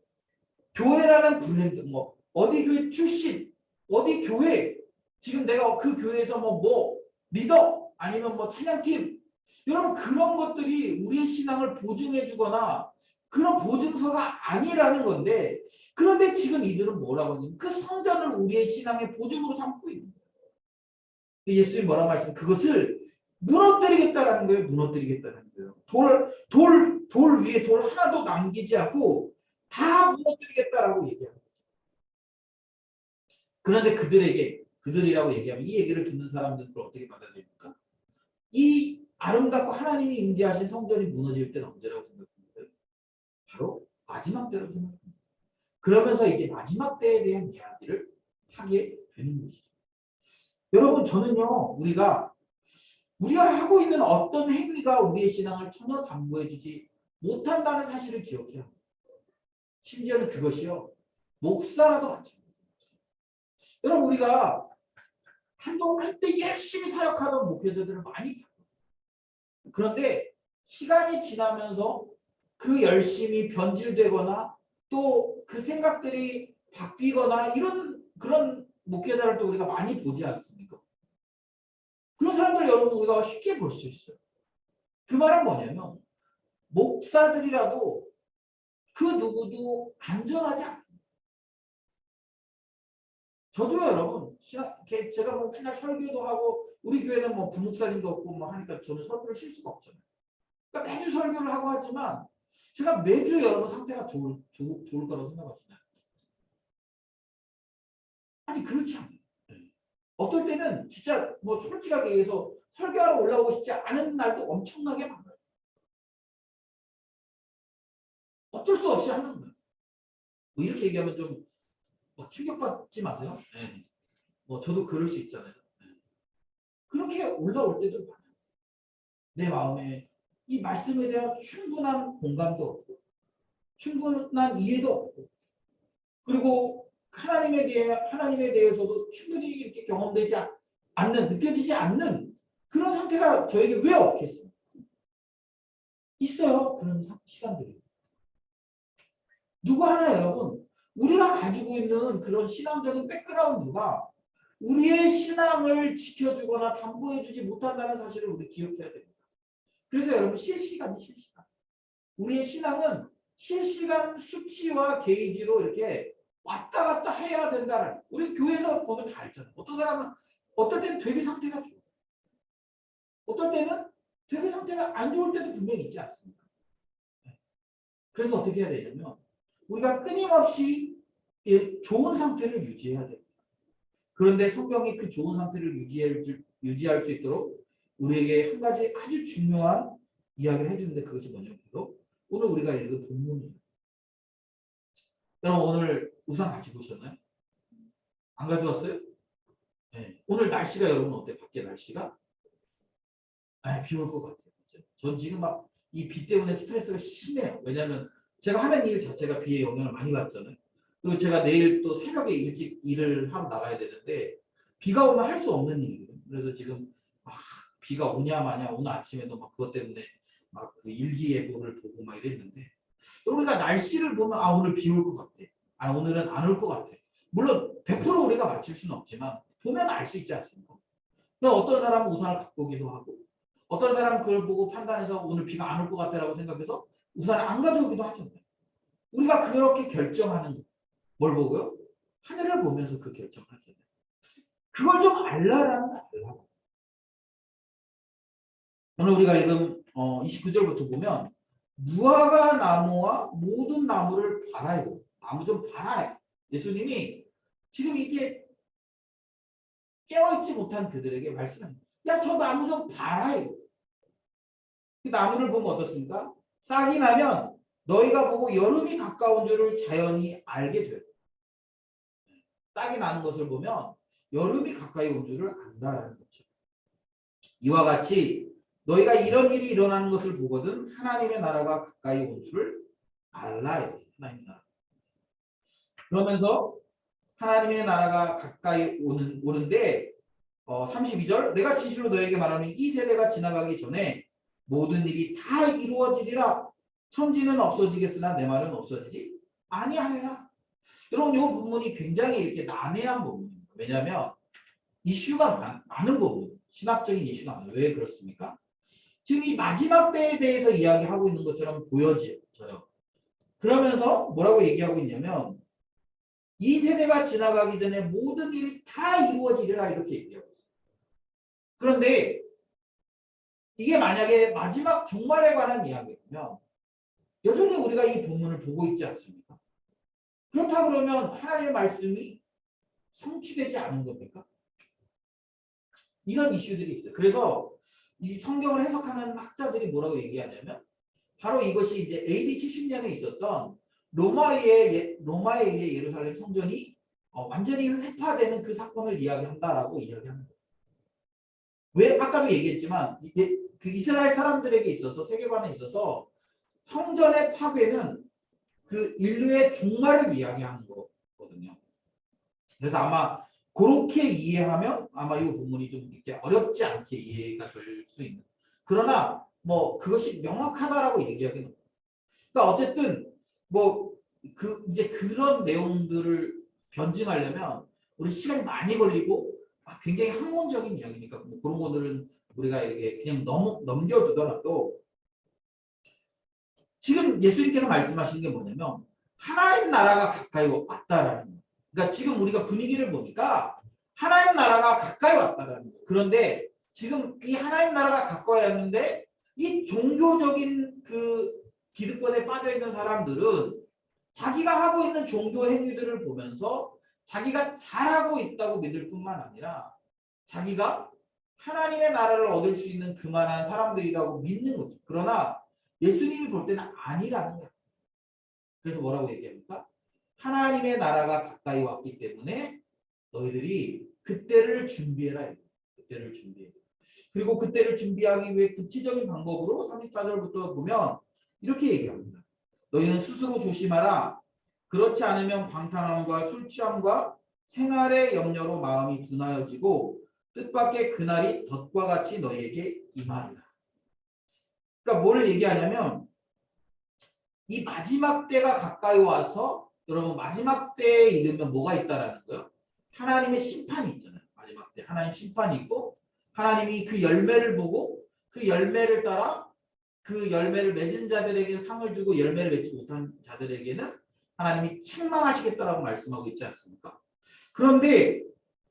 교회라는 브랜드, 뭐 어디 교회 출신, 어디 교회, 지금 내가 그 교회에서 뭐 리더 아니면 뭐 찬양팀, 여러분 그런 것들이 우리의 신앙을 보증해주거나 그런 보증서가 아니라는 건데, 그런데 지금 이들은 뭐라고 하냐면 그 성전을 우리의 신앙의 보증으로 삼고 있는 거예요. 예수님이 뭐라고 말씀하시면 그것을 무너뜨리겠다라는 거예요. 무너뜨리겠다는 거예요. 돌 위에 돌 하나도 남기지 않고 다 무너뜨리겠다라고 얘기하는 거죠. 그런데 그들이라고 얘기하면 이 얘기를 듣는 사람들은 그걸 어떻게 받아들입니까? 이 아름답고 하나님이 임재하신 성전이 무너질 때는 언제라고 생각합니까? 바로 마지막 때라고 생각합니다. 그러면서 이제 마지막 때에 대한 이야기를 하게 되는 것이죠. 여러분 저는요 우리가 하고 있는 어떤 행위가 우리의 신앙을 전혀 담보해주지 못한다는 사실을 기억해야 합니다. 심지어는 그것이요 목사라도 마찬가지입니다. 여러분 우리가 한때 열심히 사역하던 목회자들을 많이 봤어요. 그런데 시간이 지나면서 그 열심이 변질되거나 또 그 생각들이 바뀌거나 그런 목회자를 또 우리가 많이 보지 않습니까? 그런 사람들 여러분 우리가 쉽게 볼 수 있어요. 그 말은 뭐냐면 목사들이라도 그 누구도 안전하지 않습니다. 저도요 여러분 제가 뭐 맨날 설교도 하고 우리 교회는 뭐 부목사님도 없고 뭐 하니까 저는 설교를 쉴 수가 없잖아요. 그러니까 매주 설교를 하고 하지만 제가 매주 여러분 상태가 좋을 거라고 생각하시나요? 아니 그렇지 않아요. 어떨 때는 진짜 뭐 솔직하게 얘기해서 설교하러 올라오고 싶지 않은 날도 엄청나게 많아요. 어쩔 수 없이 하는 거예요. 뭐 이렇게 얘기하면 좀 충격받지 마세요. 네. 뭐 저도 그럴 수 있잖아요. 네. 그렇게 올라올 때도 많아요. 내 마음에 이 말씀에 대한 충분한 공감도 없고 충분한 이해도 없고 그리고 하나님에 대해서도 충분히 이렇게 경험되지 않는 느껴지지 않는 그런 상태가 저에게 왜 없겠어요? 있어요. 그런 시간들이. 누구 하나 여러분 우리가 가지고 있는 그런 신앙적인 백그라운드가 우리의 신앙을 지켜주거나 담보해주지 못한다는 사실을 우리 기억해야 됩니다. 그래서 여러분 실시간 우리의 신앙은 실시간 수치와 게이지로 이렇게 왔다 갔다 해야 된다는 우리 교회에서 보면 다 알잖아요. 어떤 사람은 어떨 때는 되게 상태가 좋아요. 어떨 때는 되게 상태가 안 좋을 때도 분명히 있지 않습니까? 그래서 어떻게 해야 되냐면 우리가 끊임없이 좋은 상태를 유지해야 됩니다. 그런데 성경이 그 좋은 상태를 유지할 수 있도록 우리에게 한 가지 아주 중요한 이야기를 해주는데 그것이 뭐냐면 바로 오늘 우리가 읽은 본문이에요. 여러분 오늘 우산 가지고 오셨나요? 안 가져왔어요? 네. 오늘 날씨가 여러분 어때요? 밖에 날씨가? 비 올 것 같아요. 전 지금 막 이 비 때문에 스트레스가 심해요. 왜냐하면 제가 하는 일 자체가 비의 영향을 많이 받잖아요. 그리고 제가 내일 또 새벽에 일찍 일을 하러 나가야 되는데 비가 오면 할 수 없는 일이거든요. 그래서 지금 비가 오냐 마냐 오늘 아침에도 막 그것 때문에 막 그 일기예보를 보고 막 이랬는데 우리가 날씨를 보면 오늘 비 올 것 같아. 오늘은 안 올 것 같아. 물론 100% 우리가 맞출 수는 없지만 보면 알 수 있지 않습니까? 어떤 사람은 우산을 갖고 오기도 하고 어떤 사람은 그걸 보고 판단해서 오늘 비가 안 올 것 같다라고 생각해서 우산을 안 가져오기도 하잖아요. 우리가 그렇게 결정하는 뭘 보고요? 하늘을 보면서 그 결정을 하잖아요. 그걸 좀 알라라는 거 알라. 오늘 우리가 읽은 29절부터 보면 무화과 나무와 모든 나무를 바라요. 나무 좀 바라요. 예수님이 지금 이게 깨어있지 못한 그들에게 말씀합니다. 야, 저 나무 좀 바라요. 그 나무를 보면 어떻습니까? 싹이 나면 너희가 보고 여름이 가까운 줄을 자연히 알게 돼요. 싹이 나는 것을 보면 여름이 가까이 온 줄을 안다라는 거죠. 이와 같이 너희가 이런 일이 일어나는 것을 보거든 하나님의 나라가 가까이 온 줄을 알라. 하나님 나라. 그러면서 하나님의 나라가 가까이 오는데 32절 내가 진실로 너에게 말하니 이 세대가 지나가기 전에 모든 일이 다 이루어지리라. 천지는 없어지겠으나 내 말은 없어지지 아니하리라. 여러분 이 부분이 굉장히 이렇게 난해한 부분입니다. 왜냐하면 이슈가 많은 부분, 신학적인 이슈가 많아요. 왜 그렇습니까? 지금 이 마지막 때에 대해서 이야기하고 있는 것처럼 보여져요. 그러면서 뭐라고 얘기하고 있냐면 이 세대가 지나가기 전에 모든 일이 다 이루어지리라 이렇게 얘기하고 있어요. 그런데 이게 만약에 마지막 종말에 관한 이야기라면 여전히 우리가 이 본문을 보고 있지 않습니까? 그렇다 그러면 하나님의 말씀이 성취되지 않은 겁니까? 이런 이슈들이 있어요. 그래서 이 성경을 해석하는 학자들이 뭐라고 얘기하냐면 바로 이것이 이제 AD 70년에 있었던 로마에 의해 예루살렘 성전이 완전히 회파되는 그 사건을 이야기한다라고 이야기하는 거예요. 왜 아까도 얘기했지만 이게 그 이스라엘 사람들에게 있어서 세계관에 있어서 성전의 파괴는 그 인류의 종말을 이야기하는 거거든요. 그래서 아마 그렇게 이해하면 아마 이 부분이 좀 이렇게 어렵지 않게 이해가 될 수 있는. 그러나 뭐 그것이 명확하다라고 얘기하기는 없어요. 그러니까 어쨌든 뭐 이제 그런 내용들을 변증하려면 우리 시간이 많이 걸리고 굉장히 학문적인 이야기니까 뭐 그런 것들은 우리가 이렇게 그냥 넘겨두더라도 지금 예수님께서 말씀하신 게 뭐냐면 하나님 나라가 가까이 왔다라는 거예요. 그러니까 지금 우리가 분위기를 보니까 하나님 나라가 가까이 왔다라는 거예요. 그런데 지금 이 하나님 나라가 가까이 왔는데 이 종교적인 그 기득권에 빠져 있는 사람들은 자기가 하고 있는 종교 행위들을 보면서 자기가 잘하고 있다고 믿을 뿐만 아니라 자기가 하나님의 나라를 얻을 수 있는 그만한 사람들이라고 믿는 거죠. 그러나 예수님이 볼 때는 아니라는 거예요. 그래서 뭐라고 얘기합니까? 하나님의 나라가 가까이 왔기 때문에 너희들이 그때를 준비해라. 그때를 준비해. 그리고 그때를 준비하기 위해 구체적인 방법으로 34절부터 보면 이렇게 얘기합니다. 너희는 스스로 조심하라. 그렇지 않으면 방탕함과 술 취함과 생활의 염려로 마음이 둔하여지고 뜻밖의 그날이 덫과 같이 너희에게 임하리라. 그러니까 뭐를 얘기하냐면 이 마지막 때가 가까이 와서 여러분 마지막 때에 이르면 뭐가 있다라는 거예요? 하나님의 심판이 있잖아요. 마지막 때 하나님 심판이 있고 하나님이 그 열매를 보고 그 열매를 따라 그 열매를 맺은 자들에게 상을 주고 열매를 맺지 못한 자들에게는 하나님이 책망하시겠다라고 말씀하고 있지 않습니까? 그런데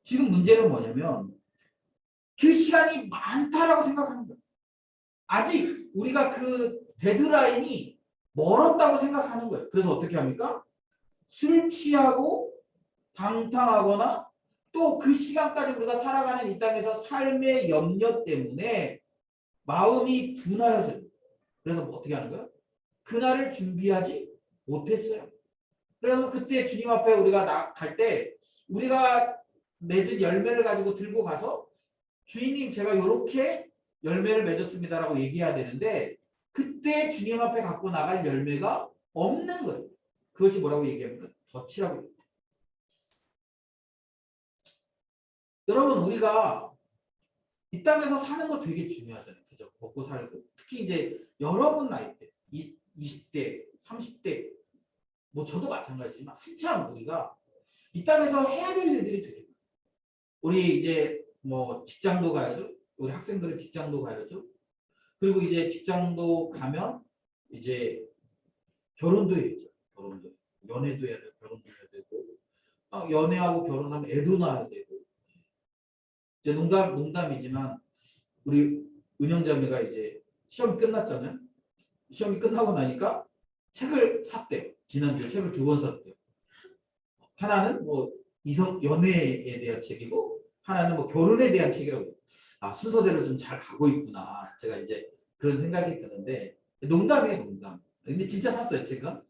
지금 문제는 뭐냐면 그 시간이 많다라고 생각하는 거예요. 아직 우리가 그 데드라인이 멀었다고 생각하는 거예요. 그래서 어떻게 합니까? 술 취하고 방탕하거나 또 그 시간까지 우리가 살아가는 이 땅에서 삶의 염려 때문에 마음이 둔하여져요. 그래서 뭐 어떻게 하는 거예요? 그날을 준비하지 못했어요. 그래서 그때 주님 앞에 우리가 갈 때 우리가 맺은 열매를 가지고 들고 가서 주인님 제가 이렇게 열매를 맺었습니다라고 얘기해야 되는데 그때 주님 앞에 갖고 나갈 열매가 없는 거예요. 그것이 뭐라고 얘기합니까? 덫이라고 얘기합니다. 여러분 우리가 이 땅에서 사는 거 되게 중요하잖아요. 그죠? 먹고 살고. 특히 이제 여러분 나이 때 20대, 30대 뭐 저도 마찬가지지만 한참 우리가 이 땅에서 해야 될 일들이 되게 많아요. 우리 이제 뭐 직장도 가야죠. 우리 학생들은 직장도 가야죠. 그리고 이제 직장도 가면 이제 결혼도 해야죠. 결혼도 연애도 해야 되고 결혼도 해야 되고 연애하고 결혼하면 애도 낳아야 되고 이제 농담이지만 우리 은영자매가 이제 시험이 끝났잖아요. 시험이 끝나고 나니까 책을 샀대요. 지난주에 책을 2권 샀대요. 하나는 뭐 이성 연애에 대한 책이고 하나는 뭐 결혼에 대한 책이라고. 순서대로 좀 잘 가고 있구나. 제가 이제 그런 생각이 드는데 농담이에요, 농담. 근데 진짜 샀어요, 책은.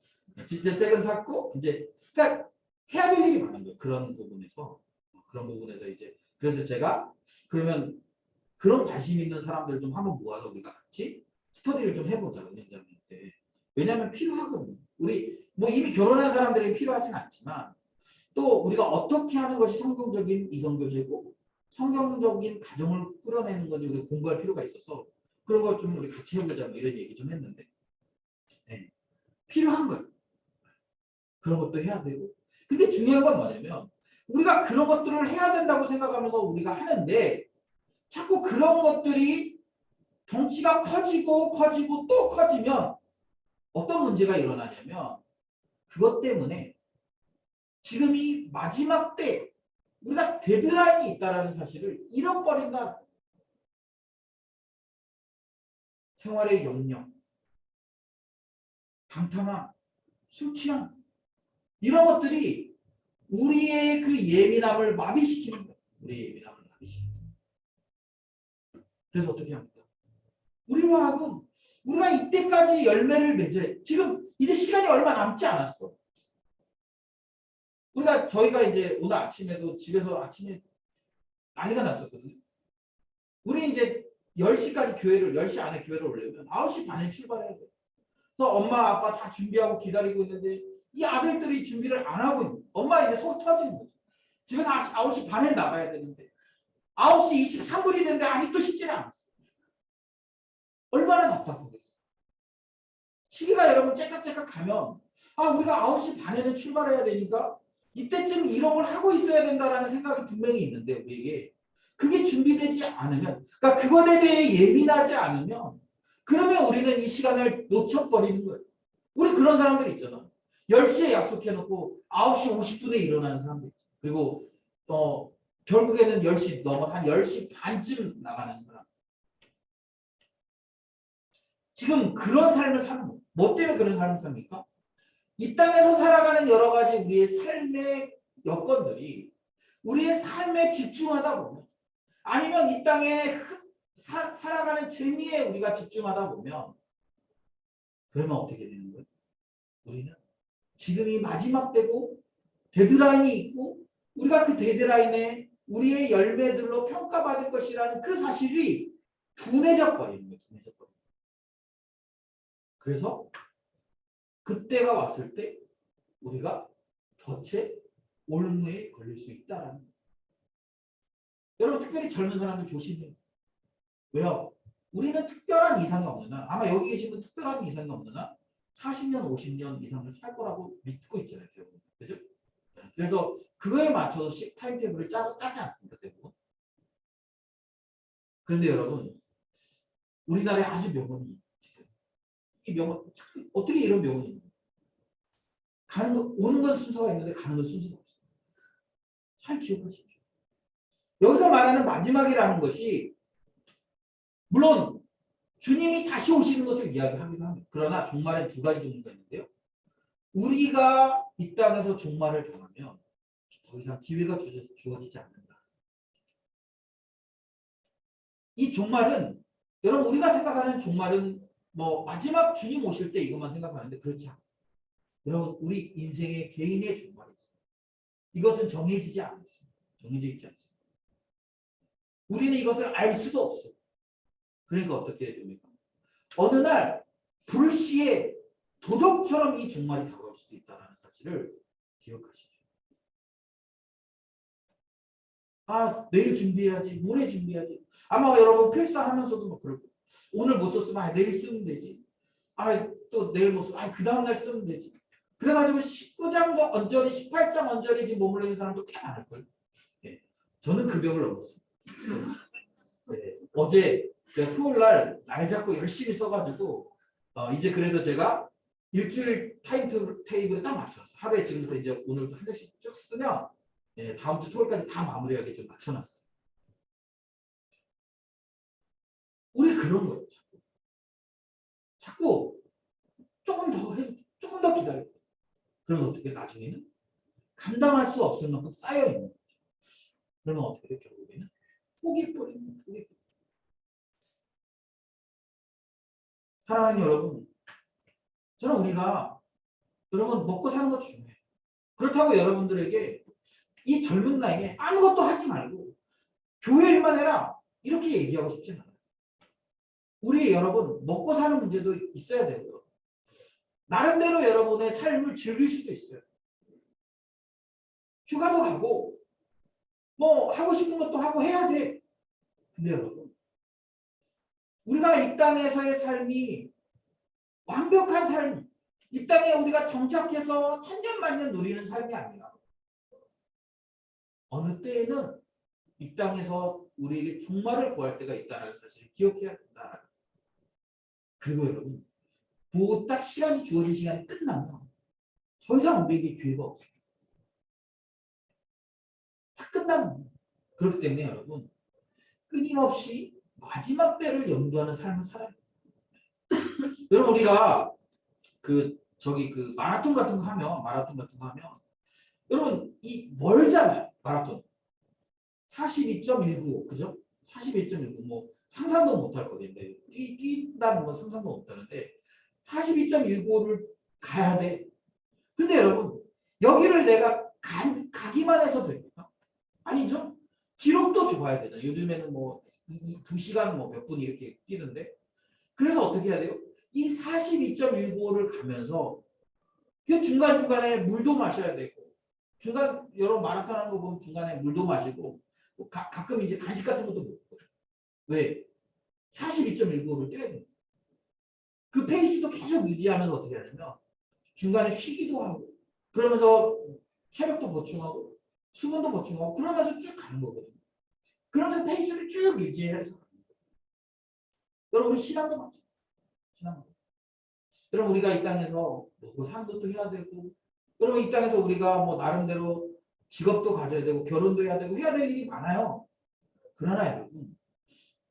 진짜 책은 샀고 이제 그러니까 해야 될 일이 많은 거예요. 그런 부분에서 이제 그래서 제가 그러면 그런 관심 있는 사람들 좀 한번 모아서 우리가 같이 스터디를 좀 해보자, 은행자님한테. 왜냐하면 필요하거든요. 우리 뭐 이미 결혼한 사람들이 필요하진 않지만 또 우리가 어떻게 하는 것이 성경적인 이성교제고 성경적인 가정을 꾸려내는 건지 우리가 공부할 필요가 있어서 그런 거 좀 우리 같이 해보자 뭐 이런 얘기 좀 했는데 네. 필요한 거예요. 그런 것도 해야 되고 근데 중요한 건 뭐냐면 우리가 그런 것들을 해야 된다고 생각하면서 우리가 하는데 자꾸 그런 것들이 덩치가 커지고 또 커지면 어떤 문제가 일어나냐면 그것 때문에 지금 이 마지막 때 우리가 데드라인이 있다는 사실을 잃어버린다. 생활의 역량, 방탕함, 술 취함 이런 것들이 우리의 그 예민함을 마비시키는 거예요. 우리의 예민함을 마비시키는 거예요. 그래서 어떻게 합니까? 우리와 하여금 우리가 이때까지 열매를 맺어야 지금 이제 시간이 얼마 남지 않았어. 저희가 이제 오늘 아침에도 집에서 아침에 난리가 났었거든요. 우리 이제 10시까지 10시 안에 교회를 오려면 9시 반에 출발해야 돼. 그래서 엄마 아빠 다 준비하고 기다리고 있는데 이 아들들이 준비를 안 하고 있는 거예요. 엄마 이제 속 터지는 거죠. 집에서 9시 반에 나가야 되는데 9시 23분이 됐는데 아직도 씻지는 않았어. 얼마나 답답하겠어. 시기가 여러분 째깍째깍 가면 우리가 9시 반에는 출발해야 되니까 이때쯤 이런 걸 하고 있어야 된다라는 생각이 분명히 있는데 우리에게 그게 준비되지 않으면 그러니까 그것에 대해 예민하지 않으면 그러면 우리는 이 시간을 놓쳐버리는 거예요. 우리 그런 사람들 있잖아. 10시에 약속해놓고 9시 50분에 일어나는 사람들 있죠. 그리고 결국에는 10시 넘어 한 10시 반쯤 나가는 사람. 지금 그런 삶을 사는 거예요. 뭐 때문에 그런 삶을 삽니까? 이 땅에서 살아가는 여러 가지 우리의 삶의 여건들이 우리의 삶에 집중하다 보면 아니면 이 땅에 살아가는 재미에 우리가 집중하다 보면 그러면 어떻게 되는 거예요? 우리는 지금이 마지막 때고 데드라인이 있고 우리가 그 데드라인에 우리의 열매들로 평가받을 것이라는 그 사실이 둔해져 버리는 거예요. 둔해져 버리는 거예요. 그래서 그때가 왔을 때 우리가 덫에 올무에 걸릴 수 있다라는 거예요. 여러분 특별히 젊은 사람들 조심해요. 왜요? 우리는 특별한 이상이 없는 한 아마 여기 계신 분 특별한 이상이 없는 한 40년 50년 이상을 살 거라고 믿고 있잖아요. 대부분. 그죠? 그래서 그거에 맞춰서 타임테이블을 짜지 않습니다. 대부분. 그런데 여러분 우리나라에 아주 명언이 있어요. 이 명언 어떻게 이런 명언이 있나요? 오는 건 순서가 있는데 가는 건 순서가 없어요. 잘 기억하십시오. 여기서 말하는 마지막이라는 것이 물론 주님이 다시 오시는 것을 이야기하기도 합니다. 그러나 종말엔 두 가지 종류가 있는데요. 우리가 이 땅에서 종말을 당하면 더 이상 기회가 주어지지 않는다. 이 종말은 여러분 우리가 생각하는 종말은 뭐 마지막 주님 오실 때 이것만 생각하는데 그렇지 않아요. 여러분 우리 인생의 개인의 종말이 있어요. 이것은 정해지지 않습니다. 정해져 있지 않습니다. 우리는 이것을 알 수도 없어요. 그러니까 어떻게 해야 됩니까? 어느 날 불시에 도적처럼 이 종말이 다가올 수도 있다는 사실을 기억하십시오. 내일 준비해야지, 모레 준비해야지. 아마 여러분 필사하면서도 뭐 그럴 거예요. 오늘 못 썼으면 내일 쓰면 되지. 또 내일 못 쓰면 그 다음날 쓰면 되지. 그래가지고 19장 언저리, 18장 언저리 지금 머물러 사람도 꽤 많을 거예요. 네. 저는 그 벽을 넘었습니다. 네. 어제 제가 토요일 날 잡고 열심히 써가지고 이제 그래서 제가 일주일 타임테이블에 딱 맞춰놨어요. 하루에 지금부터 이제 오늘부터 한 장씩 쭉 쓰면 다음 주 토요일까지 다 마무리하게 좀 맞춰놨어요. 우리 그런 거예요. 자꾸 조금 더 해, 조금 더 기다려. 그러면 어떻게 나중에는 감당할 수 없을 만큼 쌓여 있는 거죠. 그러면 어떻게 돼? 결국에는 포기해버리는 거예요. 포기해버리는. 사랑하는 여러분, 저는 우리가 여러분 먹고 사는 거 중요해요. 그렇다고 여러분들에게 이 젊은 나이에 아무것도 하지 말고 교회 일만 해라 이렇게 얘기하고 싶진 않아요. 우리 여러분 먹고 사는 문제도 있어야 되고요. 나름대로 여러분의 삶을 즐길 수도 있어요. 휴가도 가고 뭐 하고 싶은 것도 하고 해야 돼. 근데 여러분, 우리가 이 땅에서의 삶이 완벽한 삶, 이 땅에 우리가 정착해서 천년만년 누리는 삶이 아니라 어느 때에는 이 땅에서 우리에게 종말을 구할 때가 있다는 사실을 기억해야 된다. 그리고 여러분, 뭐 딱 시간이 주어진 시간이 끝나면 더 이상 우리에게 기회가 없어요. 다 끝나는 거예요. 그렇기 때문에 여러분, 끊임없이 마지막 때를 염두하는 삶을 살아야 돼요. 여러분, 우리가 그 마라톤 같은 거 하면 여러분 이 멀잖아요. 마라톤 42.195 그죠? 42.195 뭐 상상도 못할 거인데 뛴다는 건 상상도 못하는데 42.195를 가야 돼. 근데 여러분 여기를 내가 가기만 해서 됩니까? 아니죠. 기록도 좋아야 되잖아요. 요즘에는 뭐 2시간 뭐 몇 분 이렇게 뛰는데 그래서 어떻게 해야 돼요? 이 42.195를 가면서 그 중간중간에 물도 마셔야 되고 중간 여러 마라톤 하는 거 보면 중간에 물도 마시고 가끔 이제 간식 같은 것도 먹고 왜? 42.195를 뛰어야 돼요. 그 페이스도 계속 유지하면서 어떻게 하냐면 중간에 쉬기도 하고 그러면서 체력도 보충하고 수분도 보충하고 그러면서 쭉 가는 거거든요. 그러면서 페이스를 쭉 유지해서 가는 거예요. 여러분 신앙도 마찬가지예요. 신앙도. 여러분 우리가 이 땅에서 먹고 사는 것도 해야 되고 여러분 이 땅에서 우리가 뭐 나름대로 직업도 가져야 되고 결혼도 해야 되고 해야 될 일이 많아요. 그러나 여러분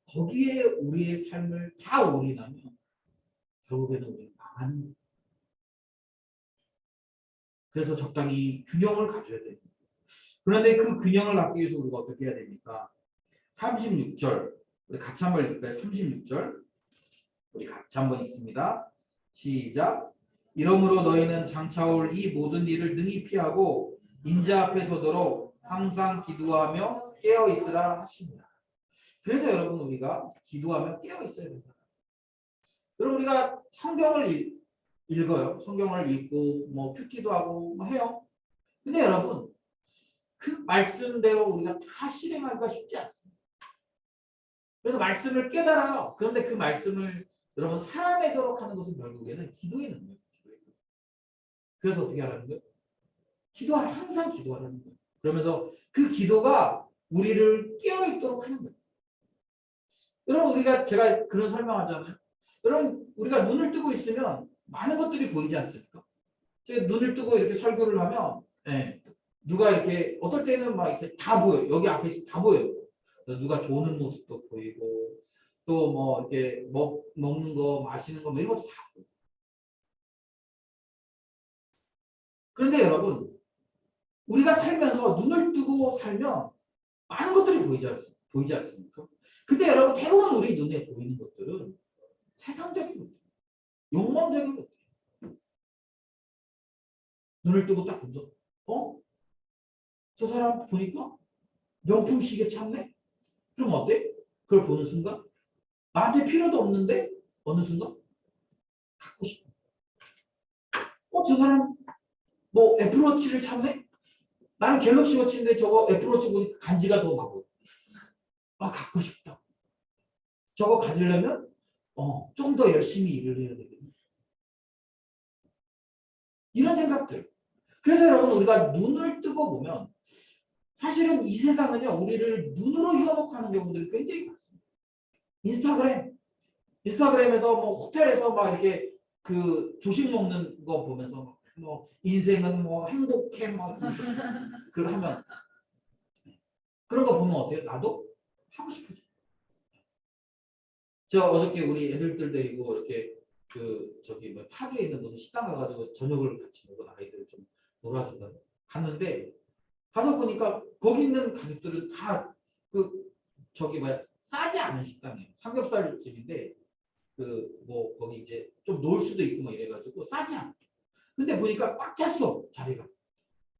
거기에 우리의 삶을 다 올인하면 결국에는 우리는 망하는 거예요. 그래서 적당히 균형을 가져야 돼요. 그런데 그 균형을 갖기 위해서 우리가 어떻게 해야 됩니까? 36절 우리 같이 한번 읽을까요? 36절 우리 같이 한번 읽습니다. 시작. 이러므로 너희는 장차올 이 모든 일을 능히 피하고 인자 앞에 서도록 항상 기도하며 깨어 있으라 하십니다. 그래서 여러분 우리가 기도하며 깨어 있어야 된다. 여러분 우리가 성경을 읽어요. 성경을 읽고 뭐 큐티도 하고 뭐 해요. 근데 여러분 그 말씀대로 우리가 다 실행하기가 쉽지 않습니다. 그래서 말씀을 깨달아요. 그런데 그 말씀을 여러분 살아내도록 하는 것은 결국에는 기도의 능력이에요. 그래서 어떻게 하라는 거예요? 기도하라. 항상 기도하라는 거예요. 그러면서 그 기도가 우리를 깨어있도록 하는 거예요. 여러분 제가 그런 설명하잖아요. 여러분 우리가 눈을 뜨고 있으면 많은 것들이 보이지 않습니까? 제가 눈을 뜨고 이렇게 설교를 하면 누가 이렇게 어떨 때는 막 이렇게 다 보여요. 여기 앞에 있으면 다 보여요. 누가 조는 모습도 보이고 또 뭐 이렇게 먹는 거 마시는 거 뭐 이런 것도 다 보여요. 그런데 여러분 우리가 살면서 눈을 뜨고 살면 많은 것들이 보이지 않습니까? 근데 여러분 대부분 우리 눈에 보이는 것들은 세상적인 것들, 욕망적인 것들. 눈을 뜨고 딱 보면서 저 사람 보니까 명품 시계 찾네? 그럼 어때? 그걸 보는 순간 나한테 필요도 없는데 어느 순간 갖고 싶어. 저 사람 뭐 애플워치를 찾네? 나는 갤럭시 워치인데 저거 애플워치 보니까 간지가 더 나고 갖고 싶다. 저거 가지려면 좀 더 열심히 일을 해야 되겠네. 이런 생각들. 그래서 여러분 우리가 눈을 뜨고 보면 사실은 이 세상은요 우리를 눈으로 현혹하는 경우들이 굉장히 많습니다. 인스타그램에서 뭐 호텔에서 막 이렇게 그 조식 먹는 거 보면서 뭐 인생은 뭐 행복해 뭐 그걸 하면 그런 거 보면 어때요? 나도 하고 싶어져. 저 어저께 우리 애들들 데리고 이렇게 뭐 파주에 있는 무슨 식당 가가지고 저녁을 같이 먹은 아이들 좀 놀아주고 갔는데 가서 보니까 거기 있는 가격들은 다 싸지 않은 식당이에요. 삼겹살 집인데 뭐 거기 이제 좀 놀 수도 있고 막 이래가지고 싸지 않죠. 근데 보니까 꽉 찼어 자리가.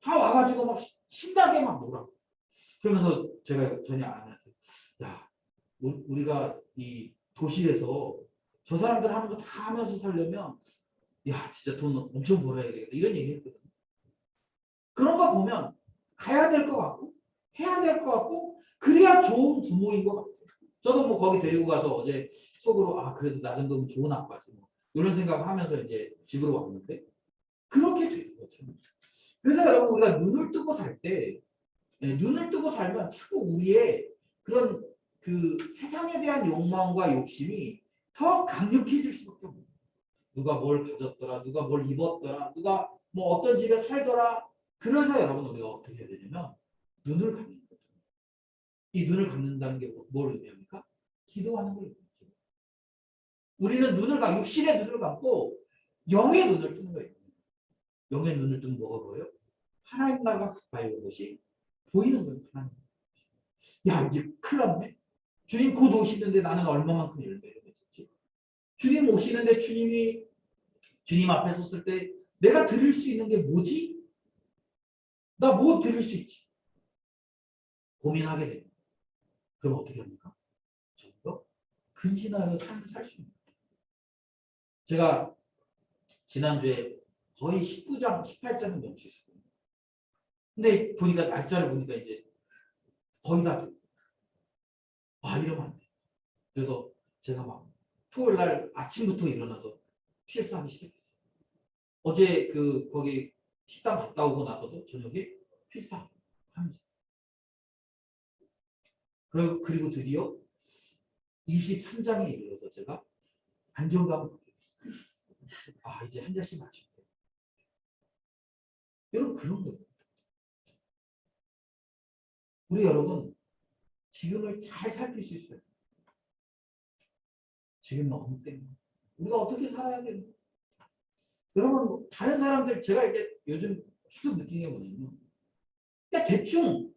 다 와가지고 막 신나게 막 놀아. 그러면서 제가 전혀 안 하는데 야 우리가 이 도시에서 저 사람들 하는 거 다 하면서 살려면 야 진짜 돈 엄청 벌어야 되겠다 이런 얘기 했거든. 그런 거 보면 가야 될 것 같고 해야 될 것 같고 그래야 좋은 부모인 것 같아요. 저도 뭐 거기 데리고 가서 어제 속으로 아 그래도 나 정도면 좋은 아빠지 뭐 이런 생각하면서 이제 집으로 왔는데 그렇게 되는 거죠. 그래서 여러분 우리가 눈을 뜨고 살 때 눈을 뜨고 살면 자꾸 우리의 그런 그 세상에 대한 욕망과 욕심이 더 강력해질 수밖에 없어요. 누가 뭘 가졌더라, 누가 뭘 입었더라, 누가 뭐 어떤 집에 살더라. 그래서 여러분 우리가 어떻게 해야 되냐면 눈을 감는 거죠. 이 눈을 감는다는 게 뭘 의미합니까? 기도하는 걸 의미해요. 우리는 눈을 감고 육신의 눈을 감고 영의 눈을 뜨는 거예요. 영의 눈을 뜨면 뭐가 보여요? 하나님 나라가 가까이 온 것이 보이는 거예요. 하나님. 야 이제 큰일 났네. 주님 곧 오시는데 나는 얼마만큼 열매를 맺었지? 주님 오시는데 주님 앞에 섰을 때 내가 드릴 수 있는 게 뭐지? 나 뭐 드릴 수 있지? 고민하게 돼요. 그럼 어떻게 합니까? 좀 더 근신하여 삶을 살 수 있는 거예요. 제가 지난주에 거의 19장, 18장은 넘쳤어요. 근데 보니까 날짜를 보니까 이제 거의 다 이러면 안 돼. 그래서 제가 막 토요일 날 아침부터 일어나서 필사하기 시작했어요. 어제 거기 식당 갔다 오고 나서도 저녁에 필사하면서. 그리고 드디어 23장에 이르러서 제가 안정감을 갖게 됐어요. 아 이제 한 잔씩 마시면 돼. 여러분 그런 거예요. 우리 여러분 지금을 잘 살필 수 있어요. 지금 너무 때문에 우리가 어떻게 살아야 되는 거예요? 여러분 다른 사람들 제가 이게 요즘 계속 느끼는 게 뭐냐면 그냥 대충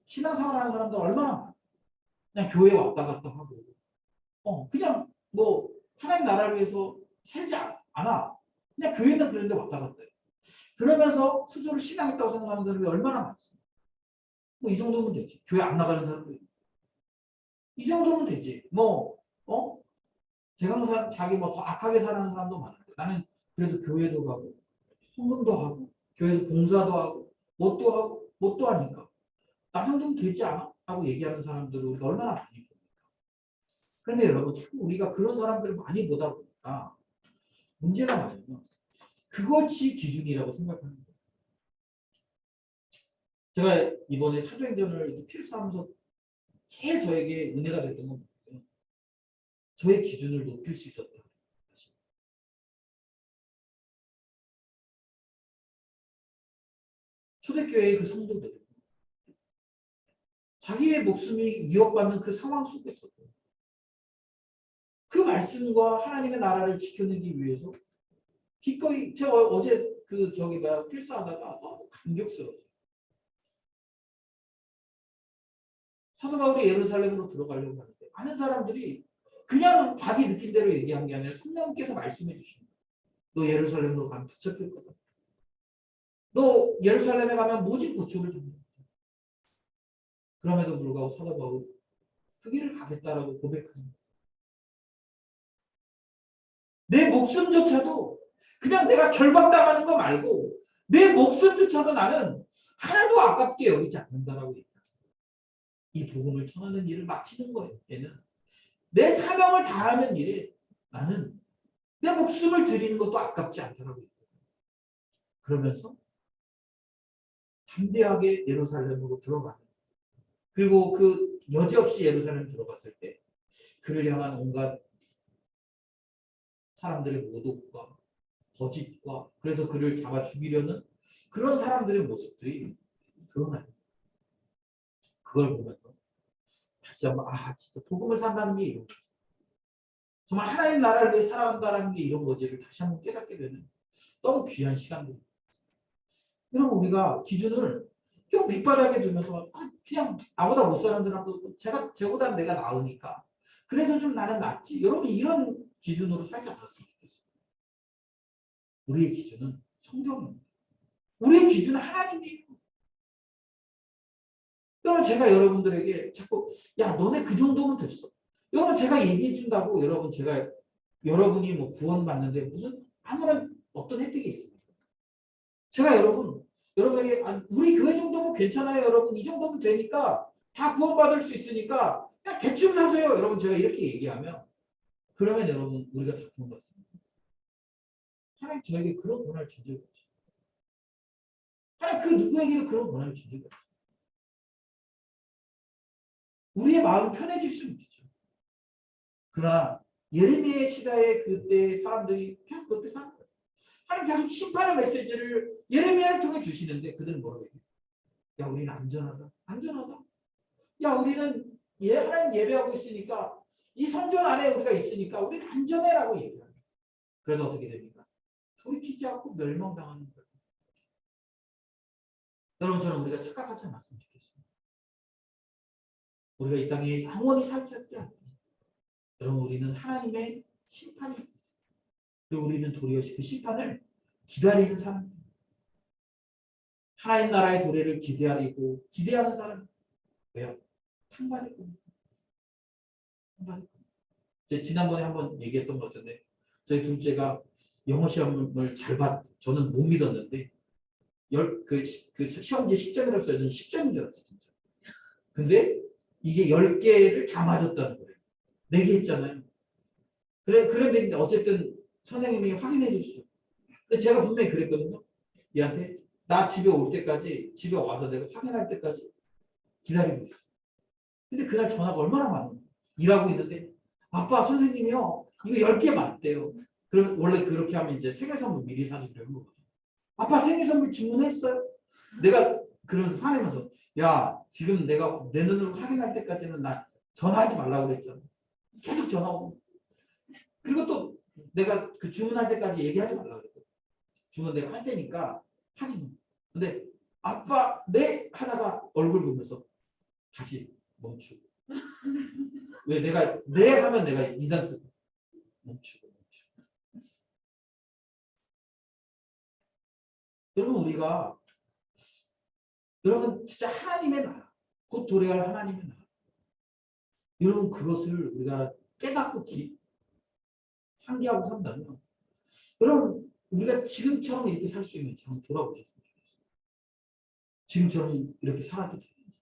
신앙생활 하는 사람들 얼마나 많아. 그냥 교회 왔다 갔다 하고 그냥 뭐 하나님 나라를 위해서 살지 않아. 그냥 교회는 그런데 왔다 갔다 해. 그러면서 스스로 신앙했다고 생각하는 사람이 얼마나 많습니다. 뭐 이 정도면 되지. 교회 안 나가는 사람도 이 정도면 되지. 제가 자기 뭐 더 악하게 사는 사람도 많은데 나는 그래도 교회도 가고 헌금도 하고 교회에서 봉사도 하고 뭣도 하니까 나 정도면 되지 않아? 하고 얘기하는 사람들을 우리가 얼마나 많이 봅니까? 그런데 여러분 자꾸 우리가 그런 사람들을 많이 보다 보니까 문제가 뭐냐면 그것이 기준이라고 생각하는 거예요. 제가 이번에 사도행전을 필사하면서 제일 저에게 은혜가 됐던 건 뭐예요? 저의 기준을 높일 수 있었다. 초대교회의 그 성도들 자기의 목숨이 위협받는 그 상황 속에서 그 말씀과 하나님의 나라를 지켜내기 위해서 기꺼이 제가 어제 필사하다가 너무 감격스러웠어요. 사도 바울이 예루살렘으로 들어가려고 하는데 많은 사람들이 그냥 자기 느낀 대로 얘기한 게 아니라 성령께서 말씀해 주십니다. 너 예루살렘으로 가면 붙잡힐 거다. 너 예루살렘에 가면 모진 고초를 당한다. 그럼에도 불구하고 사도 바울은 그 길을 가겠다라고 고백합니다. 내 목숨조차도 그냥 내가 결박당하는 거 말고 내 목숨조차도 나는 하나도 아깝게 여기지 않는다라고 얘기합니다. 이 복음을 전하는 일을 마치는 거예요. 얘는 내 사명을 다하는 일에 나는 내 목숨을 드리는 것도 아깝지 않다라고 얘기해요. 그러면서 담대하게 예루살렘으로 들어가는 그리고 그 여지없이 예루살렘 들어갔을 때 그를 향한 온갖 사람들의 모독과 거짓과 그래서 그를 잡아 죽이려는 그런 사람들의 모습들이 드러나요. 그걸 보면서 다시 한번 진짜 복음을 산다는 게 이런 거지. 정말 하나님 나라를 위해 살아간다는 게 이런 거지를 다시 한번 깨닫게 되는 너무 귀한 시간들입니다. 그럼 우리가 기준을 좀 밑바닥에 두면서 그냥 나보다 못 사는 사람도 저보다 내가 나으니까 그래도 좀 나는 낫지. 여러분 이런 기준으로 살지 않았으면 좋겠어요. 우리의 기준은 성경입니다. 우리의 기준은 하나님이에요. 여러분 제가 여러분들에게 자꾸 야 너네 그 정도면 됐어. 여러분 제가 얘기해 준다고 여러분이 뭐 구원 받는데 무슨 아무런 어떤 혜택이 있습니까? 제가 여러분에게 우리 교회 정도면 괜찮아요. 여러분 이 정도면 되니까 다 구원받을 수 있으니까 그냥 대충 사세요. 여러분 제가 이렇게 얘기하면 그러면 여러분 우리가 다 구원받습니다. 하나님 저에게 그런 권한을 준 적이 없어요. 하나님 그 누구에게는 그런 권한을 준 적이 없어요. 우리의 마음 편해질 수는 있죠. 그러나 예레미야 시대에 그때 사람들이 계속 그렇게 사는 거예요. 하나님 계속 심판의 메시지를 예레미야를 통해 주시는데 그들은 뭐라고 얘기해요? 야 우리는 안전하다. 안전하다. 야 우리는 하나님 예배하고 있으니까 이 성전 안에 우리가 있으니까 우리는 안전해라고 얘기해요. 그래도 어떻게 됩니까? 돌이키지 않고 멸망당하는 거예요. 여러분처럼 우리가 착각하지 않았으면 좋겠습니다. 우리가 이 땅에 영원히 살 자들이 아닙니다. 여러분 우리는 하나님의 심판이 있어요. 그리고 우리는 도리어 그 심판을 기다리는 사람입니다. 하나님 나라의 도래를 기대하는 사람. 왜요? 상 받을 겁니다. 상 받을 겁니다. 제가 지난번에 한번 얘기했던 것 같은데 저희 둘째가 영어 시험을 저는 못 믿었는데 그 시험지 10점이라고 써요. 저는 10점인 줄 알았어요. 진짜. 근데 이게 10개를 다 맞았다는 거예요. 4개 했잖아요. 그런데 어쨌든 선생님이 확인해 주시죠. 근데 제가 분명히 그랬거든요. 얘한테 나 집에 올 때까지 집에 와서 내가 확인할 때까지 기다리고 있어. 근데 그날 전화가 얼마나 많은지 일하고 있는데 아빠 선생님이요 이거 10개 맞대요. 그럼 원래 그렇게 하면 이제 생일 선물 미리 사주려고 거거든요. 아빠 생일 선물 주문했어요? 내가 그러면서 화내면서 야 지금 내가 내 눈으로 확인할 때까지는 나 전화하지 말라고 그랬잖아. 계속 전화 오고 그리고 또 내가 그 주문할 때까지 얘기하지 말라고 그랬거든. 주문 내가 할 테니까 하지 마. 근데 아빠 네 하다가 얼굴 보면서 다시 멈추고 왜 내가 네 하면 내가 인상 쓰고 멈추고 여러분 진짜 하나님의 나라 곧 도래할 하나님의 나라 여러분 그것을 우리가 깨닫고 상기하고 산다면 여러분 우리가 지금처럼 이렇게 살 수 있는지 한번 돌아보셨으면 좋겠어요. 지금처럼 이렇게 살아도 되는지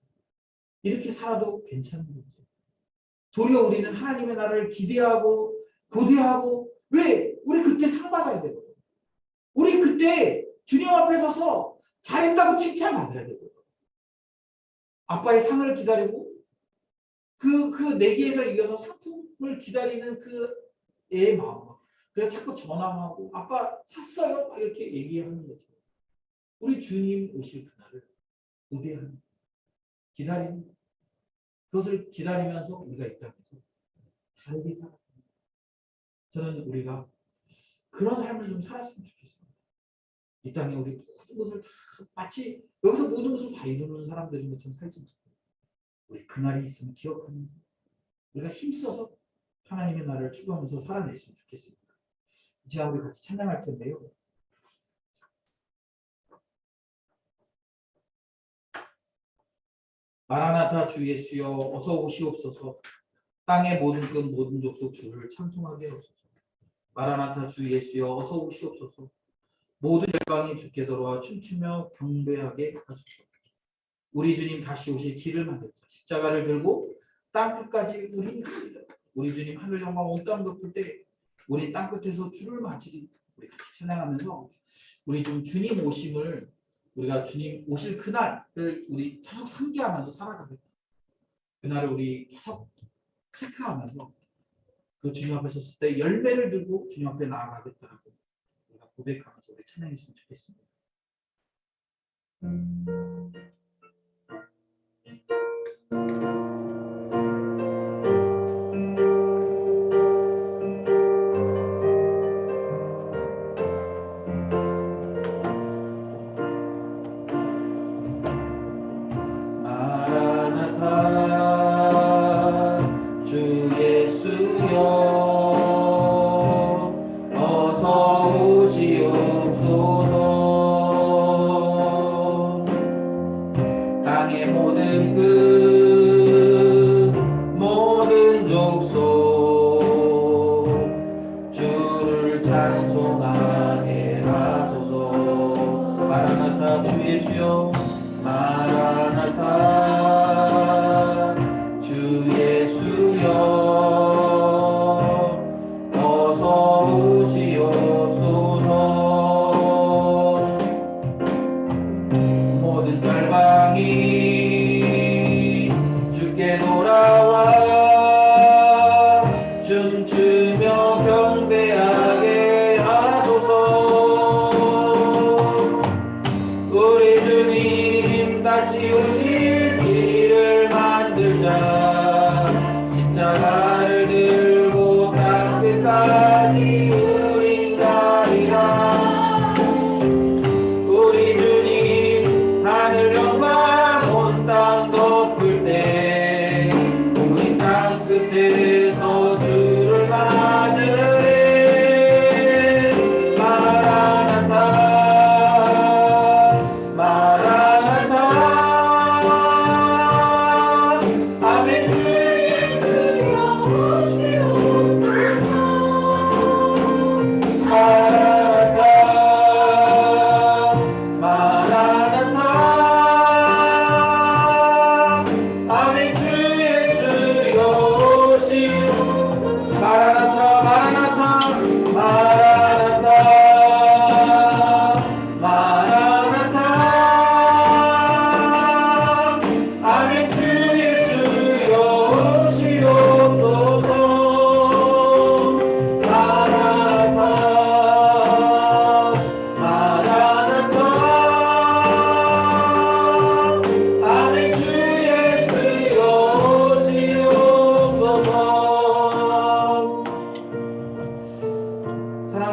이렇게 살아도 괜찮은 건지 도리어 우리는 하나님의 나라를 기대하고 고대하고 왜? 우리 그때 상 받아야 되거든. 우리 그때 주님 앞에 서서 잘했다고 칭찬받아야 되거든. 아빠의 상을 기다리고 그 내기에서 이겨서 상품을 기다리는 그 애의 마음. 그래서 자꾸 전화하고 아빠 샀어요? 이렇게 얘기하는 거죠. 우리 주님 오실 그날을 고대하는 기다리는 그것을 기다리면서 우리가 이 땅에서 다르게 살아갑니다. 저는 우리가 그런 삶을 좀 살았으면 좋겠습니다. 이 땅에 우리 모든 것을 다 마치 여기서 모든 것을 다 이루는 사람들인 것처럼 살지 않고 우리 그날이 있으면 기억하는 우리가 힘써서 하나님의 나라를 추구하면서 살아냈으면 좋겠습니다. 이제 우리 같이 찬양할 텐데요. 마라나타 주 예수여 어서 오시옵소서. 땅의 모든 끝 모든 족속 주를 찬송하게 하소서. 마라나타 주 예수여 어서 오시옵소서. 모든 열방이 주께 돌아와 춤추며 경배하게 하소서. 우리 주님 다시 오실 길을 만들자. 십자가를 들고 땅 끝까지 우린 가리라. 우리 주님 하늘 영광 온 땅 덮을 때 우리 땅 끝에서 주를 맞으리. 우리 같이 찬양하면서 우리 좀 주님 오심을 우리가 주님 오실 그날을 우리 계속 상기하면서 살아가겠다. 그날을 우리 계속 체크하면서 그 주님 앞에 섰을 때 열매를 들고 주님 앞에 나아가겠다라고 우리가 고백하면서 우리 찬양했으면 좋겠습니다. 찬송하게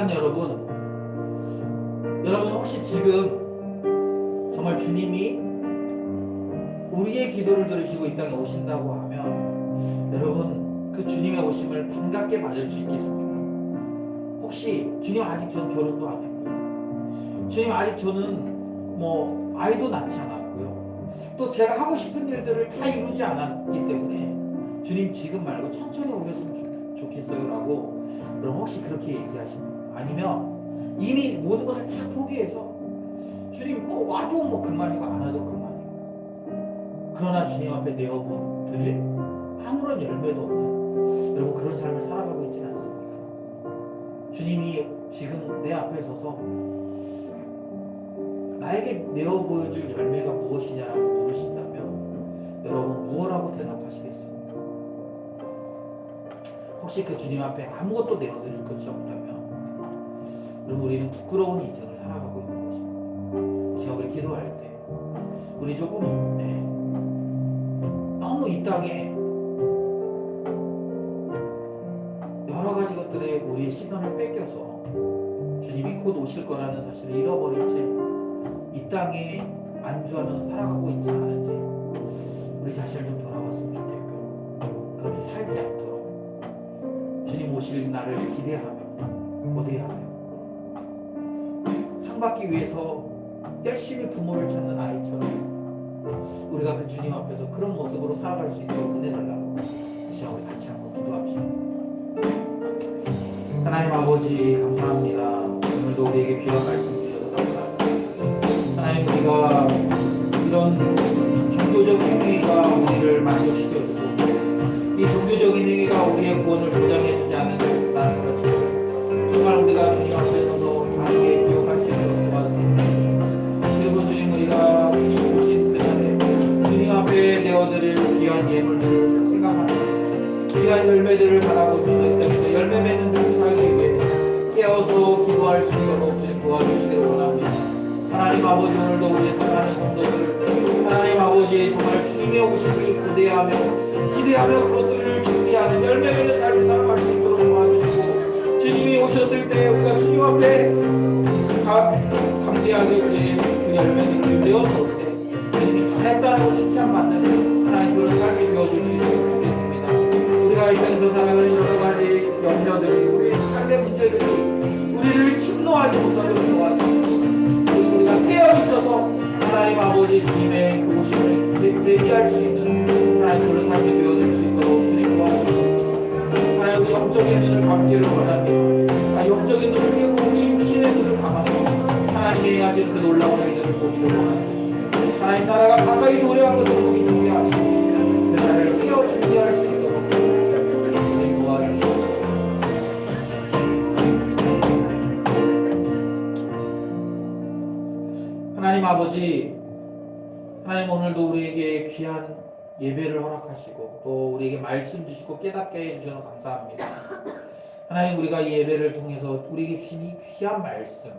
사랑하는 여러분 혹시 지금 정말 주님이 우리의 기도를 들으시고 이 땅에 오신다고 하면 여러분 그 주님의 오심을 반갑게 맞을 수 있겠습니까? 혹시 주님 아직 저는 결혼도 안 했고요. 주님 아직 저는 뭐 아이도 낳지 않았고요. 또 제가 하고 싶은 일들을 다 이루지 않았기 때문에 주님 지금 말고 천천히 오셨으면 좋겠어요 라고 여러분 혹시 그렇게 얘기하십니까? 아니면 이미 모든 것을 다 포기해서 주님 와도 뭐 그만이고 안 와도 그만이고 그러나 주님 앞에 내어본 드릴 아무런 열매도 없는 여러분 그런 삶을 살아가고 있지는 않습니까? 주님이 지금 내 앞에 서서 나에게 내어 보여줄 열매가 무엇이냐라고 물으신다면 여러분 무엇라고 대답하시겠습니까? 혹시 그 주님 앞에 아무것도 내어드릴 것이 없다면 여러분 우리는 부끄러운 인생을 살아가고 있는 것입니다. 이 시간에 기도할 때 우리 조금 너무 이 땅에 여러 가지 것들에 우리의 시선을 뺏겨서 주님이 곧 오실 거라는 사실을 잃어버린 채 이 땅에 안주하면서 살아가고 있지 않은지 우리 자신을 좀 돌아봤으면 좋겠고요. 그렇게 살지 않도록 주님 오실 날을 기대하며 고대하며 상 받기 위해서 열심히 부모를 찾는 아이처럼 우리가 그 주님 앞에서 그런 모습으로 살아갈 수 있도록 은혜 달라고 이 시간 우리 같이 한번 기도합시다. 하나님 아버지 감사합니다. 오늘도 우리에게 귀한 말씀 주셔서 감사합니다. 하나님 우리가 이런 종교적 행위가 우리를 만족시켜주고 이 종교적인 행위가 우리의 구원을 보장해주지 않는다는 것을 정말 우리가 주님 앞에서도 바르게 기억할 수 있도록 도와주옵소서. 그리고 주님 우리가 주님 오신 그날에 주님 앞에 내어드릴 귀한 예물들을 생각하며 귀한 열매들을 바라보면서 이 땅에서 열매 맺는 삶을 살기 위해 깨어서 기도할 수 있도록 주님 도와주시기를 원합니다. 하나님 아버지 오늘도 우리 사랑하는 성도들 하나님 아버지 정말 주님의 오심을 고대하며 기대하며 그것들을 준비하는 열매 맺는 삶을 살아갈 수 있도록 도와주시고 주님이 오셨을 때 우리가 주님 앞에 감대하게 우리의 그 열매들을 내어놓을 때 주님이 잘했다라고 칭찬받는 하나님 그런 삶이 되어주시기를 좋겠습니다. 우리가 이 땅에서 살아가는 여러 가지 염려들이 우리의 삶의 문제들이 우리를 침노하지 못하도록 도와주시고 우리가 깨어있어서 하나님 아버지 주님의 그 오심을 대기할 수 있는 하나님 그런 삶이 되어질 수 있도록 주님 도와주시고 하나님 우리 영적인 눈을 감기를 원합니다. 영적인 눈을 깨고 우리 육신의 눈을 감아서 하나님이 하시는 그 놀라운 일들을 보기를 원합니다. 하나님 나라가 가까이 도래한 것을 보기 준비하시고 그 나라를 깨어 준비할 수 있도록 주님 도와주시고 하나님 아버지 하나님 오늘도 우리에게 귀한 예배를 허락하시고 또 우리에게 말씀 주시고 깨닫게 해주셔서 감사합니다. 하나님 우리가 이 예배를 통해서 우리에게 주신 이 귀한 말씀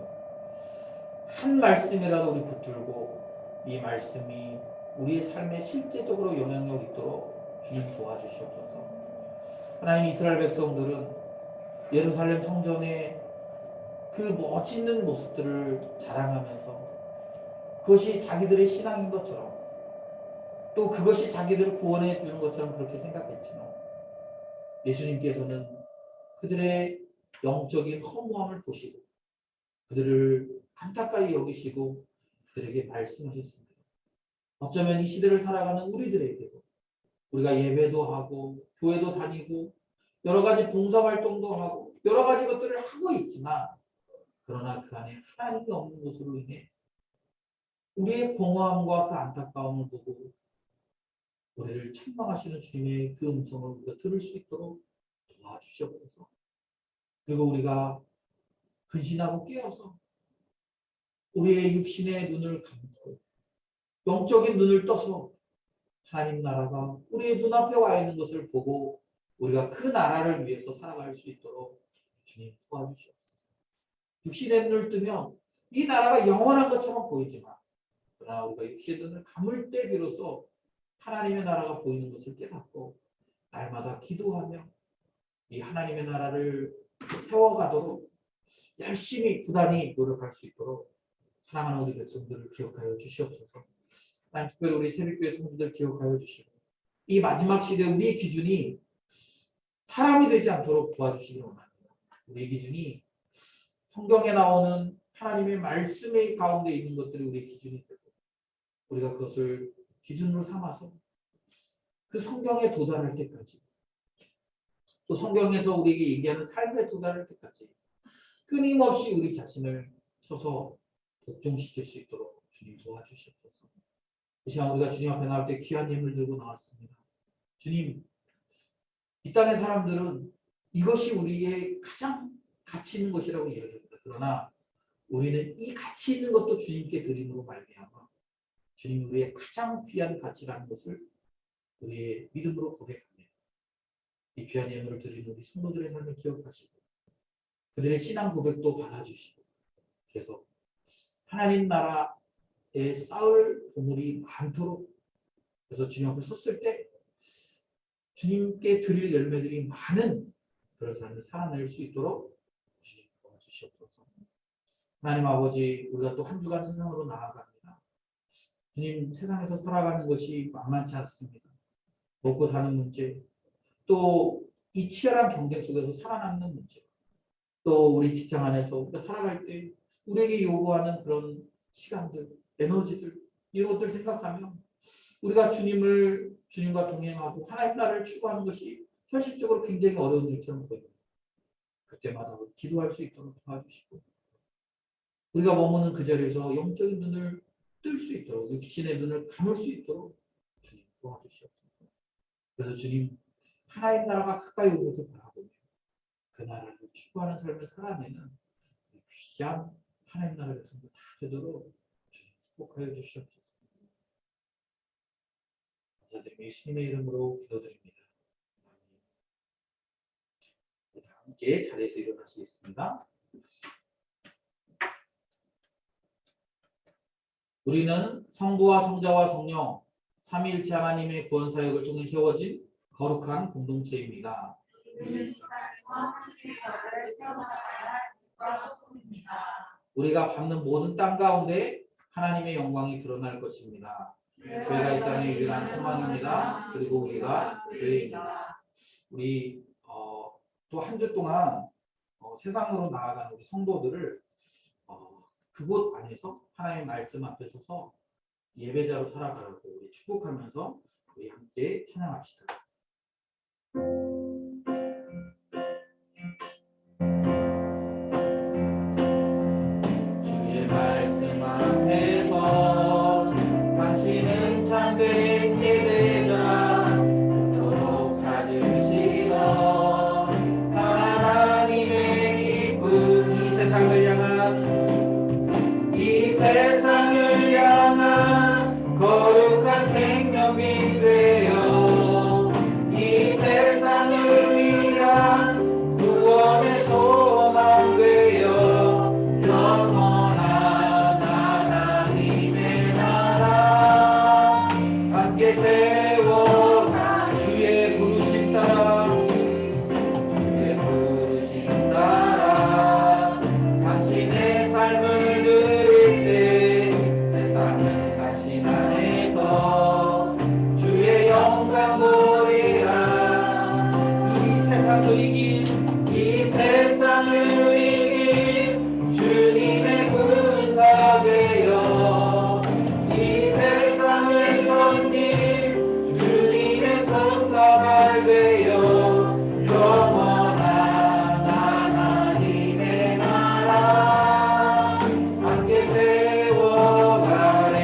한 말씀이라도 우리 붙들고 이 말씀이 우리의 삶에 실제적으로 영향력 있도록 주님 도와주시옵소서. 하나님 이스라엘 백성들은 예루살렘 성전의 그 멋있는 모습들을 자랑하면서 그것이 자기들의 신앙인 것처럼 또 그것이 자기들을 구원해 주는 것처럼 그렇게 생각했지만 예수님께서는 그들의 영적인 허무함을 보시고 그들을 안타까이 여기시고 그들에게 말씀하셨습니다. 어쩌면 이 시대를 살아가는 우리들에게도 우리가 예배도 하고 교회도 다니고 여러 가지 봉사활동도 하고 여러 가지 것들을 하고 있지만 그러나 그 안에 하나님이 없는 것으로 인해 우리의 공허함과 그 안타까움을 보고 우리를 책망하시는 주님의 그 음성을 우리가 들을 수 있도록 도와주시옵소서. 그리고 우리가 근신하고 깨어서 우리의 육신의 눈을 감고 영적인 눈을 떠서 하나님 나라가 우리의 눈앞에 와 있는 것을 보고 우리가 그 나라를 위해서 살아갈 수 있도록 주님 도와주시옵소서. 육신의 눈을 뜨면 이 나라가 영원한 것처럼 보이지만 그러나 우리가 육신의 눈을 감을 때 비로소 하나님의 나라가 보이는 것을 깨닫고 날마다 기도하며 이 하나님의 나라를 세워가도록 열심히 부단히 노력할 수 있도록 사랑하는 우리 백성들을 기억하여 주시옵소서. 하나님 특별히 우리 새벽교회 성도들 기억하여 주시고 이 마지막 시대 우리의 기준이 사람이 되지 않도록 도와주시기 원합니다. 우리의 기준이 성경에 나오는 하나님의 말씀의 가운데 있는 것들이 우리의 기준이 되고 우리가 그것을 기준으로 삼아서 그 성경에 도달할 때까지 또 성경에서 우리에게 얘기하는 삶에 도달할 때까지 끊임없이 우리 자신을 쳐서 복종시킬 수 있도록 주님 도와주시옵소서. 이 시간 우리가 주님 앞에 나올 때 귀한 예물 들고 나왔습니다. 주님, 이 땅의 사람들은 이것이 우리의 가장 가치 있는 것이라고 이야기합니다. 그러나 우리는 이 가치 있는 것도 주님께 드림으로 말미암아 주님이 우리의 가장 귀한 가치라는 것을 우리의 믿음으로 고백합니다. 이 귀한 예물을 드리는 우리 성도들의 삶을 기억하시고 그들의 신앙 고백도 받아주시고 그래서 하나님 나라에 쌓을 보물이 많도록 그래서 주님 앞에 섰을 때 주님께 드릴 열매들이 많은 그런 삶을 살아낼 수 있도록 주님 도와주시옵소서. 하나님 아버지, 우리가 또 한 주간 세상으로 나아갑니다. 주님, 세상에서 살아가는 것이 만만치 않습니다. 먹고 사는 문제, 또 이 치열한 경쟁 속에서 살아남는 문제, 또 우리 직장 안에서 우리가 살아갈 때 우리에게 요구하는 그런 시간들, 에너지들 이런 것들 생각하면 우리가 주님과 동행하고 하나님 나라를 추구하는 것이 현실적으로 굉장히 어려운 일처럼 보입니다. 그때마다 기도할 수 있도록 도와주시고 우리가 머무는 그 자리에서 영적인 눈을 뜰 수 있도록 육신의 눈을 감을 수 있도록 주님 도와주시옵소서. 그래서 주님 하나님 나라가 가까이 온 것을 바라보며 그 나라를 추구하는 삶을 살아내는 귀한 하나님 나라의 백성들 다 되도록 주님 축복하여 주시옵소서. 감사드리며 예수님의 이름으로 기도드립니다. 아멘. 함께 자리에서 일어나시겠습니다. 우리는 성부와 성자와 성령 삼위일체 하나님의 구원 사역을 통해 세워진 거룩한 공동체입니다. 우리가 밟는 모든 땅 가운데 하나님의 영광이 드러날 것입니다. 교회가 이 땅의 유일한 소망입니다. 그리고 우리가 교회입니다. 우리 또 한 주 동안 세상으로 나아가는 우리 성도들을 그곳 안에서 하나님의 말씀 앞에 서서 예배자로 살아가라고 우리 축복하면서 우리 함께 찬양합시다. 주의 말씀 앞에서 당신은 참된 예배자 그토록 찾으시던 하나님의 기쁨 이 세상을 향한 거룩한 생명이 되어 이 세상을 위한 구원의 소망 되어 영원한 하나님의 나라 함께 세워 주의 부르심 따라 당신의 삶을 누릴 때 세상은 당신 안에서 주의 영광 보리라. 이 세상을 이긴 주님의 군사 되어 이 세상을 섬긴 주님의 손가락 되어 영원한 하나님의 나라 함께 세워가리.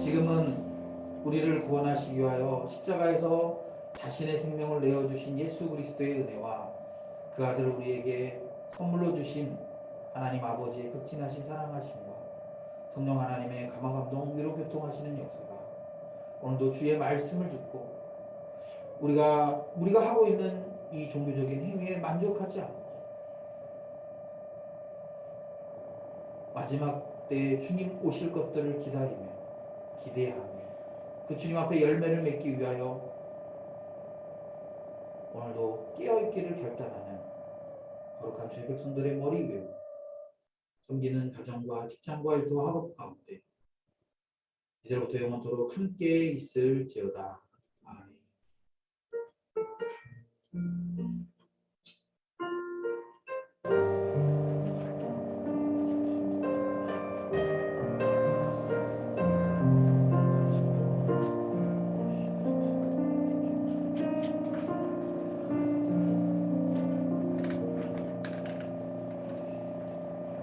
지금은 우리를 구원하시기 위하여 십자가에서 자신의 생명을 내어주신 예수 그리스도의 은혜와 그 아들 우리에게 선물로 주신 하나님 아버지의 극진하신 사랑하심과 성령 하나님의 감화감동 위로 교통하시는 역사가 오늘도 주의 말씀을 듣고 우리가 하고 있는 이 종교적인 행위에 만족하지 않고 마지막 때에 주님 오실 것들을 기대하며 그 주님 앞에 열매를 맺기 위하여 오늘도 깨어있기를 결단하는 거룩한 주의 백성들의 머리 위에 섬기는 가정과 직장과 일터와 학업 가운데 이제부터 영원토록 함께 있을지어다.